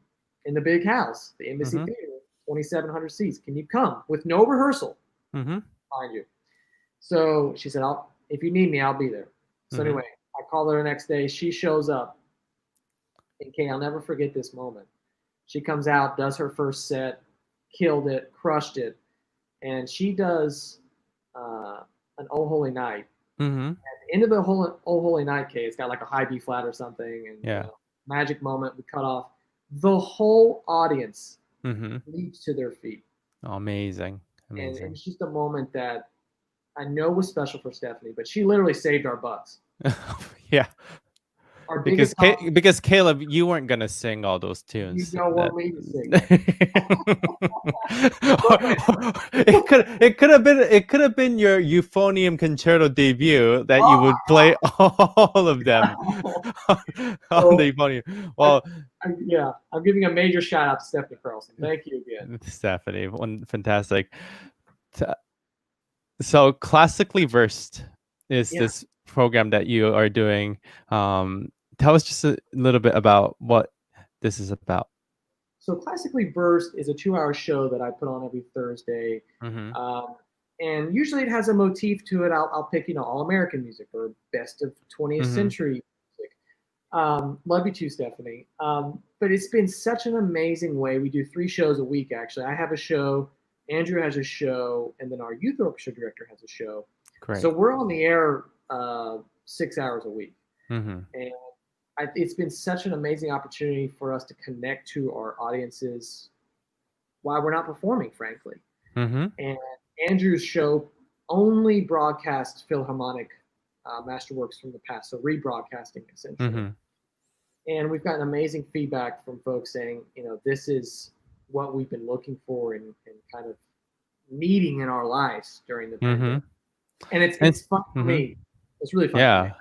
Speaker 2: in the big house, the Embassy
Speaker 1: Mm-hmm.
Speaker 2: Theater, 2,700 seats? Can you come with no rehearsal?
Speaker 1: Mm-hmm.
Speaker 2: Mind you. So she said, if you need me, I'll be there. So
Speaker 1: Mm-hmm.
Speaker 2: anyway, I called her the next day. She shows up. And Kay, I'll never forget this moment. She comes out, does her first set, killed it, crushed it. And she does an Oh Holy Night.
Speaker 1: Mm-hmm.
Speaker 2: At the end of the Oh Holy Night, Kay, it's got like a high B flat or something. And,
Speaker 1: Yeah.
Speaker 2: magic moment, we cut off. The whole audience
Speaker 1: Mm-hmm.
Speaker 2: leaps to their feet.
Speaker 1: Amazing.
Speaker 2: And
Speaker 1: Amazing.
Speaker 2: it's just a moment that I know was special for Stephanie, but she literally saved our butts.
Speaker 1: Yeah.
Speaker 2: Our
Speaker 1: Because
Speaker 2: biggest
Speaker 1: because Caleb, you weren't gonna sing all those
Speaker 2: you
Speaker 1: tunes.
Speaker 2: don't
Speaker 1: That
Speaker 2: want me to sing.
Speaker 1: it could have been your euphonium concerto debut that you
Speaker 2: Oh,
Speaker 1: would play all of them on the
Speaker 2: so
Speaker 1: euphonium. Well,
Speaker 2: I'm giving a major shout out to Stephanie Carlson. Thank you again.
Speaker 1: Stephanie, one fantastic. T- So classically versed is
Speaker 2: Yeah.
Speaker 1: this program that you are doing. Tell us just a little bit about what this is about.
Speaker 2: So Classically Burst is a 2-hour show that I put on every Thursday.
Speaker 1: Mm-hmm.
Speaker 2: Um, and usually it has a motif to it. I'll pick, all American music or best of 20th
Speaker 1: Mm-hmm.
Speaker 2: century music. Love you too, Stephanie. But it's been such an amazing way. We do 3 shows a week, actually. I have a show, Andrew has a show, and then our youth orchestra director has a show.
Speaker 1: Great.
Speaker 2: So we're on the air 6 hours a week.
Speaker 1: Mm-hmm.
Speaker 2: And it's been such an amazing opportunity for us to connect to our audiences while we're not performing, frankly.
Speaker 1: Mm-hmm.
Speaker 2: And Andrew's show only broadcasts Philharmonic masterworks from the past, so rebroadcasting essentially.
Speaker 1: Mm-hmm.
Speaker 2: And we've gotten amazing feedback from folks saying, this is what we've been looking for and kind of needing in our lives during the pandemic. And it's fun for me. It's really fun for me.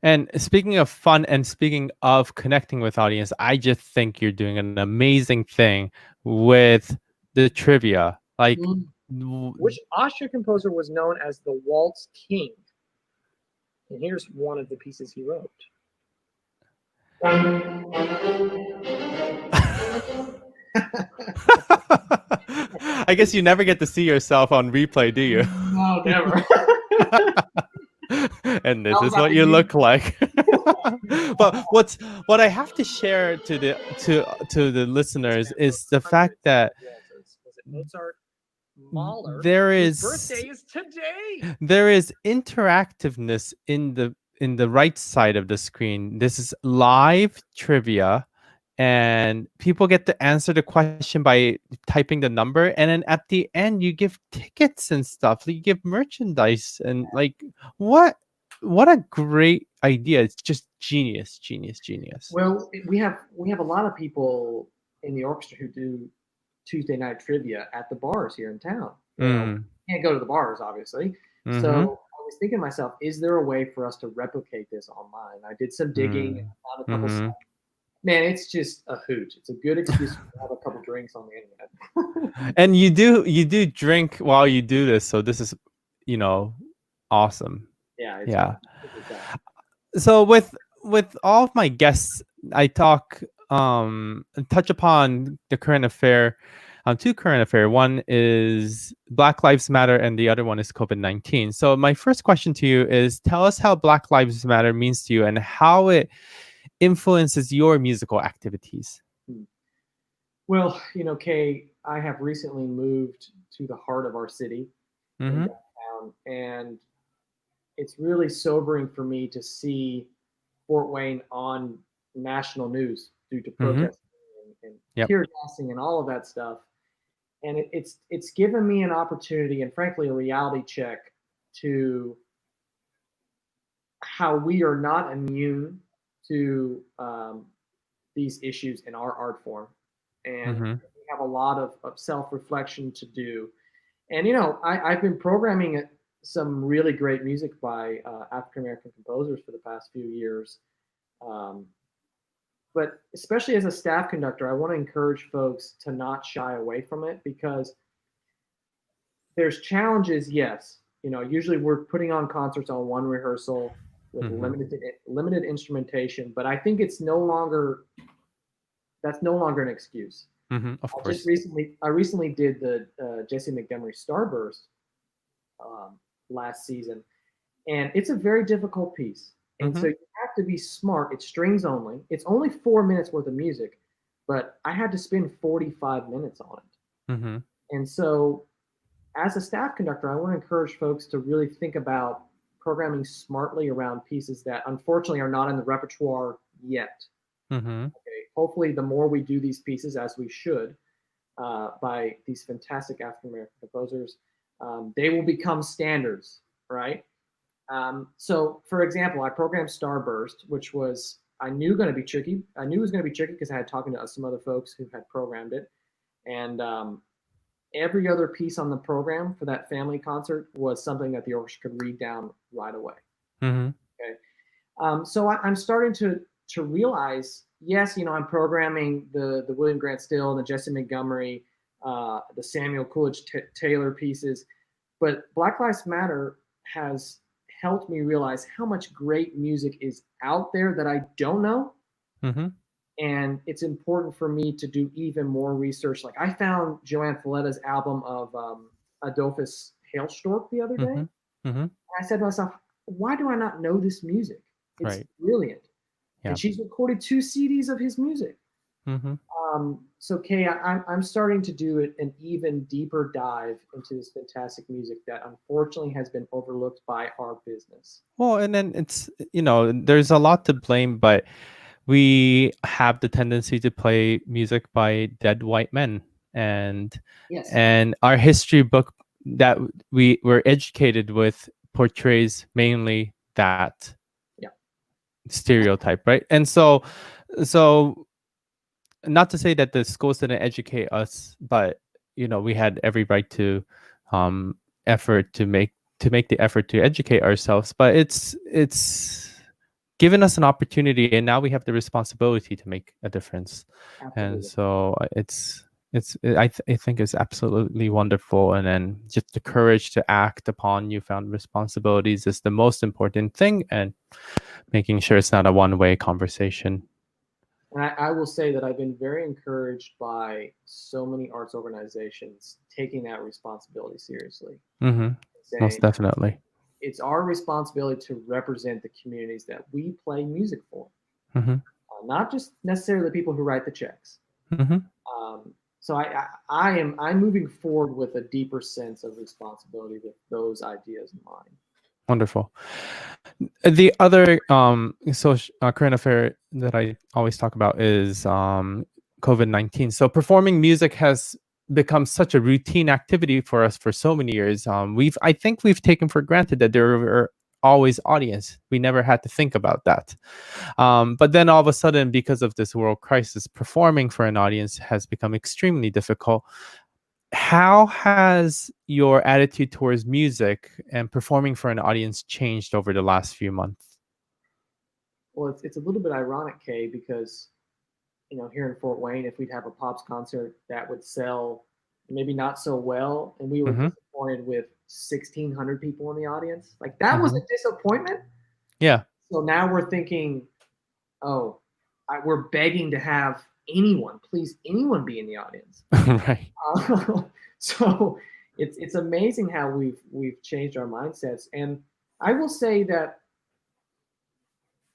Speaker 1: And speaking of fun and speaking of connecting with audience, I just think you're doing an amazing thing with the trivia. Like,
Speaker 2: which Austrian composer was known as the Waltz King? And here's one of the pieces he wrote.
Speaker 1: I guess you never get to see yourself on replay, do you?
Speaker 2: No, never.
Speaker 1: And this is what you look like. But what I have to share to the listeners is the fact that
Speaker 2: was it Mozart? Mahler,
Speaker 1: there is
Speaker 2: birthday is today.
Speaker 1: There is interactiveness in the right side of the screen. This is live trivia, and people get to answer the question by typing the number, and then at the end you give tickets and stuff. You give merchandise, and like what a great idea. It's just genius.
Speaker 2: Well, we have a lot of people in the orchestra who do Tuesday night trivia at the bars here in town. Can't go to the bars, obviously.
Speaker 1: Mm-hmm.
Speaker 2: So I was thinking to myself, is there a way for us to replicate this online? I did some digging and found a couple stuff. Man, it's just a hoot. It's a good excuse to have a couple drinks on the internet.
Speaker 1: And you do drink while you do this, so this is, awesome.
Speaker 2: Yeah.
Speaker 1: Yeah. So with all of my guests, I touch upon the current affair. Two current affair. One is Black Lives Matter, and the other one is COVID-19. So my first question to you is: tell us how Black Lives Matter means to you, and how it influences your musical activities.
Speaker 2: Well, Kay, I have recently moved to the heart of our city, in downtown, and it's really sobering for me to see Fort Wayne on national news due to protesting and tear gassing and all of that stuff. And it's given me an opportunity and frankly a reality check to how we are not immune to these issues in our art form. and
Speaker 1: Mm-hmm.
Speaker 2: we have a lot of self-reflection to do. And I've been programming some really great music by African American composers for the past few years. Um, but especially as a staff conductor, I want to encourage folks to not shy away from it, because there's challenges. Yes, usually we're putting on concerts on one rehearsal with
Speaker 1: Mm-hmm.
Speaker 2: limited instrumentation, but I think it's no longer that's no longer an excuse.
Speaker 1: Mm-hmm. Of course.
Speaker 2: I recently did the Jesse Montgomery Starburst um, last season, and it's a very difficult piece. And
Speaker 1: Mm-hmm.
Speaker 2: so you have to be smart. It's strings only. It's only 4 minutes worth of music, but I had to spend 45 minutes on it.
Speaker 1: Mm-hmm.
Speaker 2: And so, as a staff conductor, I want to encourage folks to really think about programming smartly around pieces that unfortunately are not in the repertoire yet.
Speaker 1: Mm-hmm.
Speaker 2: Okay? Hopefully, the more we do these pieces, as we should, by these fantastic African American composers, they will become standards, right? So, for example, I programmed Starburst, which was I knew going to be tricky. I knew it was going to be tricky because I had talking to some other folks who had programmed it, and every other piece on the program for that family concert was something that the orchestra could read down right away.
Speaker 1: Mm-hmm.
Speaker 2: Okay, so I'm starting to realize, yes, I'm programming the William Grant Still, the Jesse Montgomery, the Samuel Coolidge Taylor pieces, but Black Lives Matter has helped me realize how much great music is out there that I don't know.
Speaker 1: Mm-hmm.
Speaker 2: And it's important for me to do even more research. Like, I found Joanne Folletta's album of Adolphus Hailstork the other day.
Speaker 1: Mm-hmm.
Speaker 2: And
Speaker 1: Mm-hmm.
Speaker 2: I said to myself, why do I not know this music? It's
Speaker 1: Right.
Speaker 2: brilliant.
Speaker 1: Yeah.
Speaker 2: And she's recorded 2 CDs of his music.
Speaker 1: Mm-hmm.
Speaker 2: So, Kay, I'm starting to do an even deeper dive into this fantastic music that unfortunately has been overlooked by our business.
Speaker 1: Well, and then it's, there's a lot to blame, but we have the tendency to play music by dead white men, and
Speaker 2: Yes.
Speaker 1: and our history book that we were educated with portrays mainly that
Speaker 2: Yeah.
Speaker 1: stereotype, right? And so not to say that the schools didn't educate us, but we had every right to um effort to make the effort to educate ourselves, but it's given us an opportunity, and now we have the responsibility to make a difference. And
Speaker 2: Absolutely.
Speaker 1: so I think it's absolutely wonderful, and then just the courage to act upon newfound responsibilities is the most important thing, and making sure it's not a one-way conversation.
Speaker 2: And I will say that I've been very encouraged by so many arts organizations taking that responsibility seriously,
Speaker 1: Mm-hmm. Most
Speaker 2: saying
Speaker 1: definitely.
Speaker 2: it's our responsibility to represent the communities that we play music for,
Speaker 1: Mm-hmm.
Speaker 2: not just necessarily the people who write the checks.
Speaker 1: Mm-hmm.
Speaker 2: So I'm moving forward with a deeper sense of responsibility with those ideas in mind.
Speaker 1: Wonderful. The other current affair that I always talk about is COVID-19. So performing music has become such a routine activity for us for so many years. I think we've taken for granted that there were always audience. We never had to think about that. But then all of a sudden, because of this world crisis, performing for an audience has become extremely difficult. How has your attitude towards music and performing for an audience changed over the last few months?
Speaker 2: Well, it's a little bit ironic, Kay, because here in Fort Wayne, if we'd have a Pops concert that would sell maybe not so well, and we were
Speaker 1: Mm-hmm.
Speaker 2: disappointed with 1,600 people in the audience, like that was
Speaker 1: Mm-hmm.
Speaker 2: a disappointment.
Speaker 1: Yeah.
Speaker 2: So now we're thinking, oh, we're begging to have please anyone be in the audience.
Speaker 1: Right.
Speaker 2: So it's amazing how we've changed our mindsets. And I will say that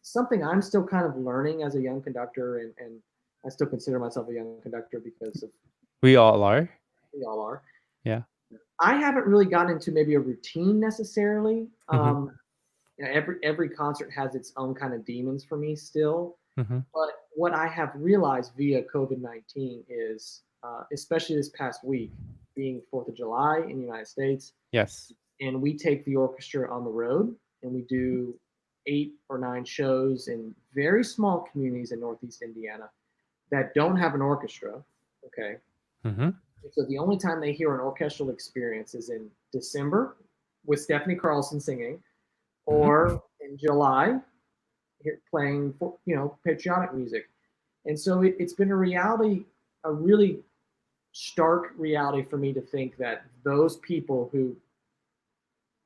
Speaker 2: something I'm still kind of learning as a young conductor, and I still consider myself a young conductor because of
Speaker 1: We all are.
Speaker 2: we all are.
Speaker 1: Yeah.
Speaker 2: I haven't really gotten into maybe a routine necessarily.
Speaker 1: Mm-hmm.
Speaker 2: Every concert has its own kind of demons for me still.
Speaker 1: Mm-hmm.
Speaker 2: But what I have realized via COVID-19 is, especially this past week, being 4th of July in the United States,
Speaker 1: Yes.
Speaker 2: and we take the orchestra on the road, and we do 8 or 9 shows in very small communities in Northeast Indiana that don't have an orchestra, Okay.
Speaker 1: Mm-hmm.
Speaker 2: So the only time they hear an orchestral experience is in December with Stephanie Carlson singing,
Speaker 1: Mm-hmm.
Speaker 2: or in July playing patriotic music. And so it's been a reality, a really stark reality for me to think that those people who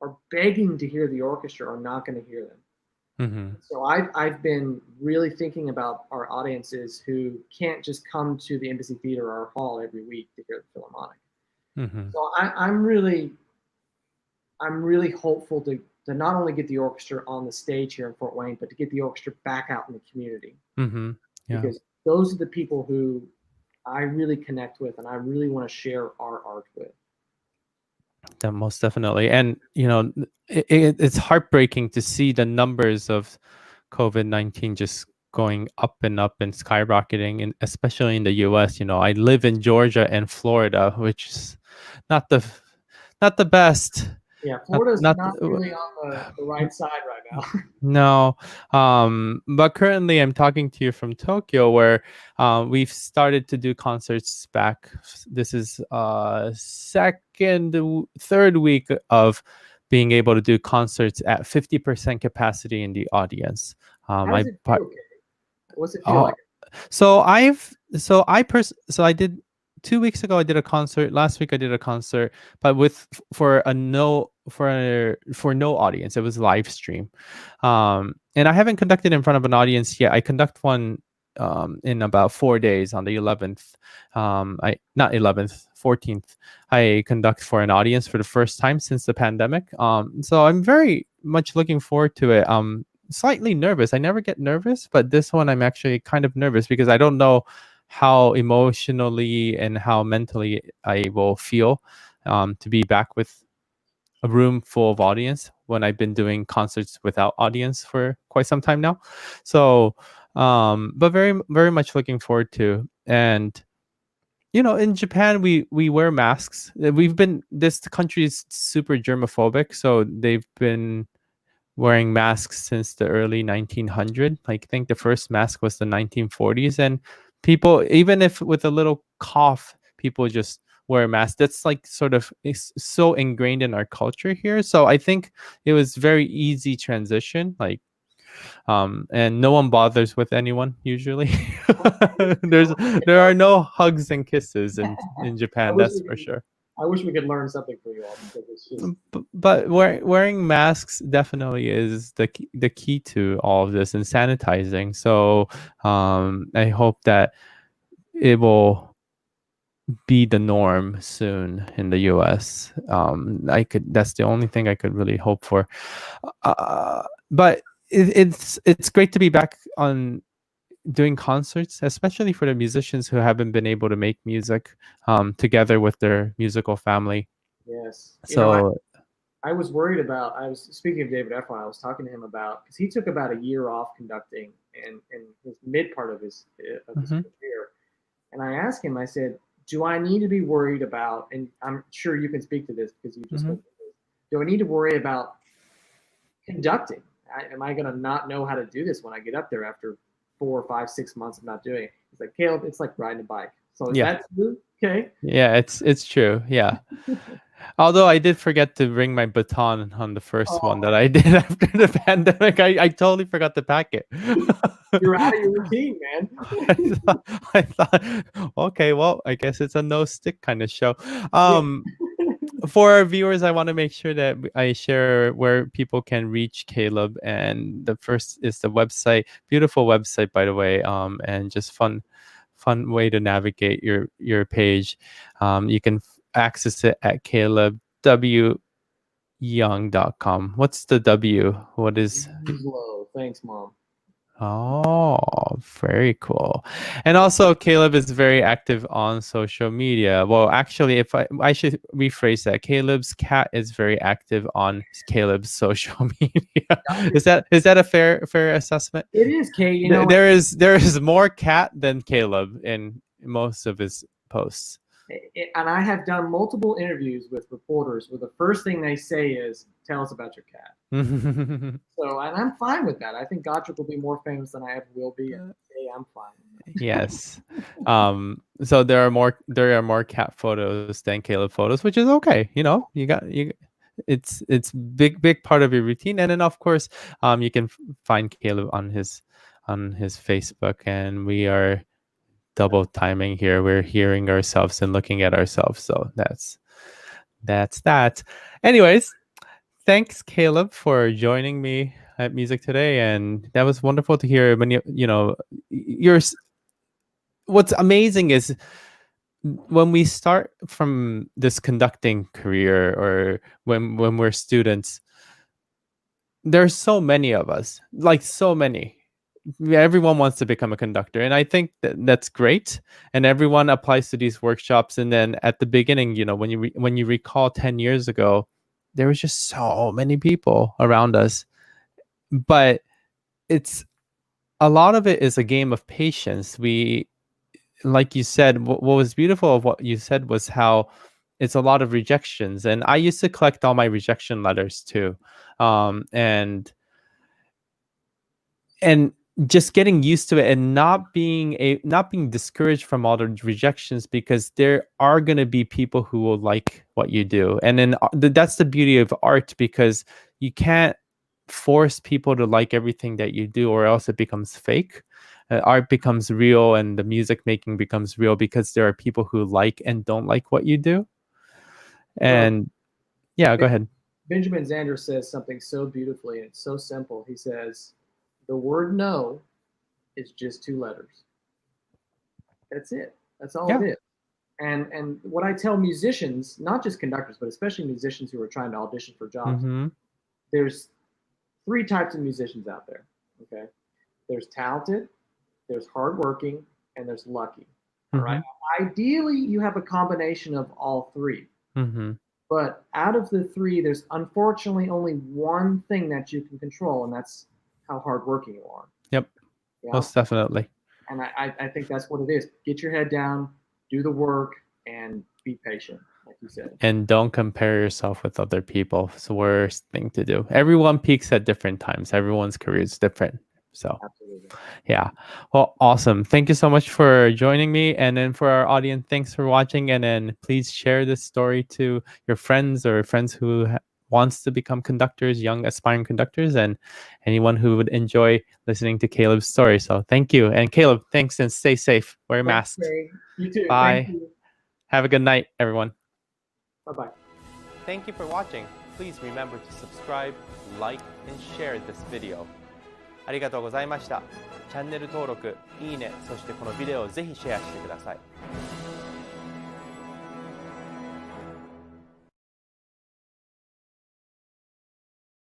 Speaker 2: are begging to hear the orchestra are not going to hear them.
Speaker 1: Mm-hmm.
Speaker 2: So I've been really thinking about our audiences who can't just come to the Embassy Theater or our hall every week to hear the Philharmonic.
Speaker 1: Mm-hmm.
Speaker 2: So I'm really hopeful to not only get the orchestra on the stage here in Fort Wayne, but to get the orchestra back out in the community,
Speaker 1: Mm-hmm. Yeah.
Speaker 2: because those are the people who I really connect with and I really want to share our art with.
Speaker 1: Most definitely. And it's heartbreaking to see the numbers of COVID-19 just going up and up and skyrocketing, and especially in the US. I live in Georgia and Florida, which is not the not the best.
Speaker 2: Yeah,
Speaker 1: Not,
Speaker 2: Florida's
Speaker 1: not
Speaker 2: not really on the right side right now.
Speaker 1: No. But currently I'm talking to you from Tokyo, where we've started to do concerts back. This is third week of being able to do concerts at 50% capacity in the audience.
Speaker 2: How
Speaker 1: I
Speaker 2: does it feel, Kate? What's it feel
Speaker 1: uh,
Speaker 2: like?
Speaker 1: so I did 2 weeks ago. I did a concert. Last week I did a concert, but for no audience. It was live stream, and I haven't conducted in front of an audience yet. I conduct one in about 4 days on the 11th. I not 11th, 14th. I conduct for an audience for the first time since the pandemic. So I'm very much looking forward to it. Slightly nervous. I never get nervous, but this one I'm actually kind of nervous because I don't know how emotionally and how mentally I will feel to be back with a room full of audience when I've been doing concerts without audience for quite some time now. So, but very, very much looking forward to. And in Japan, we wear masks. This country is super germophobic, so they've been wearing masks since the early 1900s. I think the first mask was the 1940s, and people, even if with a little cough, people just wear a mask. That's like sort of it's so ingrained in our culture here. So I think it was very easy transition. Like, and no one bothers with anyone usually. There's there are no hugs and kisses in
Speaker 2: I
Speaker 1: Japan.
Speaker 2: wish
Speaker 1: That's
Speaker 2: we
Speaker 1: for
Speaker 2: could.
Speaker 1: sure.
Speaker 2: I wish we could learn something from you all, because it's just.
Speaker 1: But wearing masks definitely is the key to all of this, and sanitizing. So I hope that it will be the norm soon in the US. That's the only thing I could really hope for. But it's great to be back on doing concerts, especially for the musicians who haven't been able to make music together with their musical family.
Speaker 2: Yes.
Speaker 1: So
Speaker 2: I was worried about. I was speaking of David Efron. I was talking to him about, because he took about a year off conducting in his mid part of his
Speaker 1: mhm,
Speaker 2: career, and I asked him. I said, "Do I need to be worried about?" And I'm sure you can speak to this because you just
Speaker 1: mhm.
Speaker 2: went through this. Do I need to worry about conducting? Am I going to not know how to do this when I get up there after 4 or 5, 6 months of not doing it? He's like, Caleb, it's like riding a bike. So is
Speaker 1: Yeah.
Speaker 2: that true? Okay.
Speaker 1: Yeah, it's true. Yeah. Although I did forget to bring my baton on the first one that
Speaker 2: Oh,
Speaker 1: I did after the pandemic. I totally forgot to pack it.
Speaker 2: you're out of your routine, man.
Speaker 1: I thought, okay, well, I guess it's a no stick kind of show.
Speaker 2: Yeah.
Speaker 1: For our viewers, I want to make sure that I share where people can reach Caleb. And the first is the website, beautiful website, by the way, and just fun way to navigate your page. You can access it at calebwyoung.com. What's the W? What is
Speaker 2: Low. Thanks, mom.
Speaker 1: Oh, very cool. And also Caleb is very active on social media. Well, actually, if I should rephrase that. Caleb's cat is very active on Caleb's social media. Is that a fair assessment?
Speaker 2: It is, Kate.
Speaker 1: There is more cat than Caleb in most of his posts.
Speaker 2: And I have done multiple interviews with reporters where the first thing they say is, "Tell us about your cat." So, and I'm fine with that. I think Gottschalk will be more famous than I ever will be, and hey, I'm fine with
Speaker 1: Yes. So there are more cat photos than Caleb photos, which is okay. It's big part of your routine. And then of course, you can find Caleb on his Facebook, and we are double timing here. We're hearing ourselves and looking at ourselves. So that's that. Anyways, thanks, Caleb, for joining me at Music Today, and that was wonderful to hear. When what's amazing is when we start from this conducting career, or when we're students, there's so many of us, like so many. Everyone wants to become a conductor, and I think that's great, and everyone applies to these workshops. And then at the beginning, when you recall 10 years ago, there was just so many people around us, but it's a lot of it is a game of patience. Like you said, what was beautiful of what you said was how it's a lot of rejections, and I used to collect all my rejection letters too, and just getting used to it, and not being discouraged from all the rejections, because there are going to be people who will like what you do. And then that's the beauty of art, because you can't force people to like everything that you do, or else it becomes fake. Art becomes real, and the music making becomes real, because there are people who like and don't like what you do. And yeah, go ahead.
Speaker 2: Benjamin Zander says something so beautifully, and it's so simple. He says, the word no is just 2 letters. That's it. That's all it is. And what I tell musicians, not just conductors, but especially musicians who are trying to audition for jobs, there's 3 types of musicians out there. Okay, there's talented, there's hardworking, and there's lucky. All right. Ideally, you have a combination of all 3. But out of the 3, there's unfortunately only one thing that you can control, and that's how hardworking you are.
Speaker 1: Yep. Yeah? Most definitely.
Speaker 2: And I think that's what it is. Get your head down, do the work, and be patient, like you said.
Speaker 1: And don't compare yourself with other people. It's the worst thing to do. Everyone peaks at different times. Everyone's career is different. So,
Speaker 2: absolutely.
Speaker 1: Yeah. Well, awesome. Thank you so much for joining me. And then for our audience, thanks for watching. And then please share this story to your friends, or friends who wants to become conductors, young aspiring conductors, and anyone who would enjoy listening to Caleb's story. So thank you. And Caleb, thanks, and stay safe. Wear a mask.
Speaker 2: You too.
Speaker 1: Bye.
Speaker 2: Thank you.
Speaker 1: Have a good night, everyone.
Speaker 2: Bye-bye.
Speaker 1: Thank you for watching. Please remember to subscribe, like, and share this video. ありがとうございました。チャンネル登録、いいね、そしてこのビデオをぜひシェアしてください。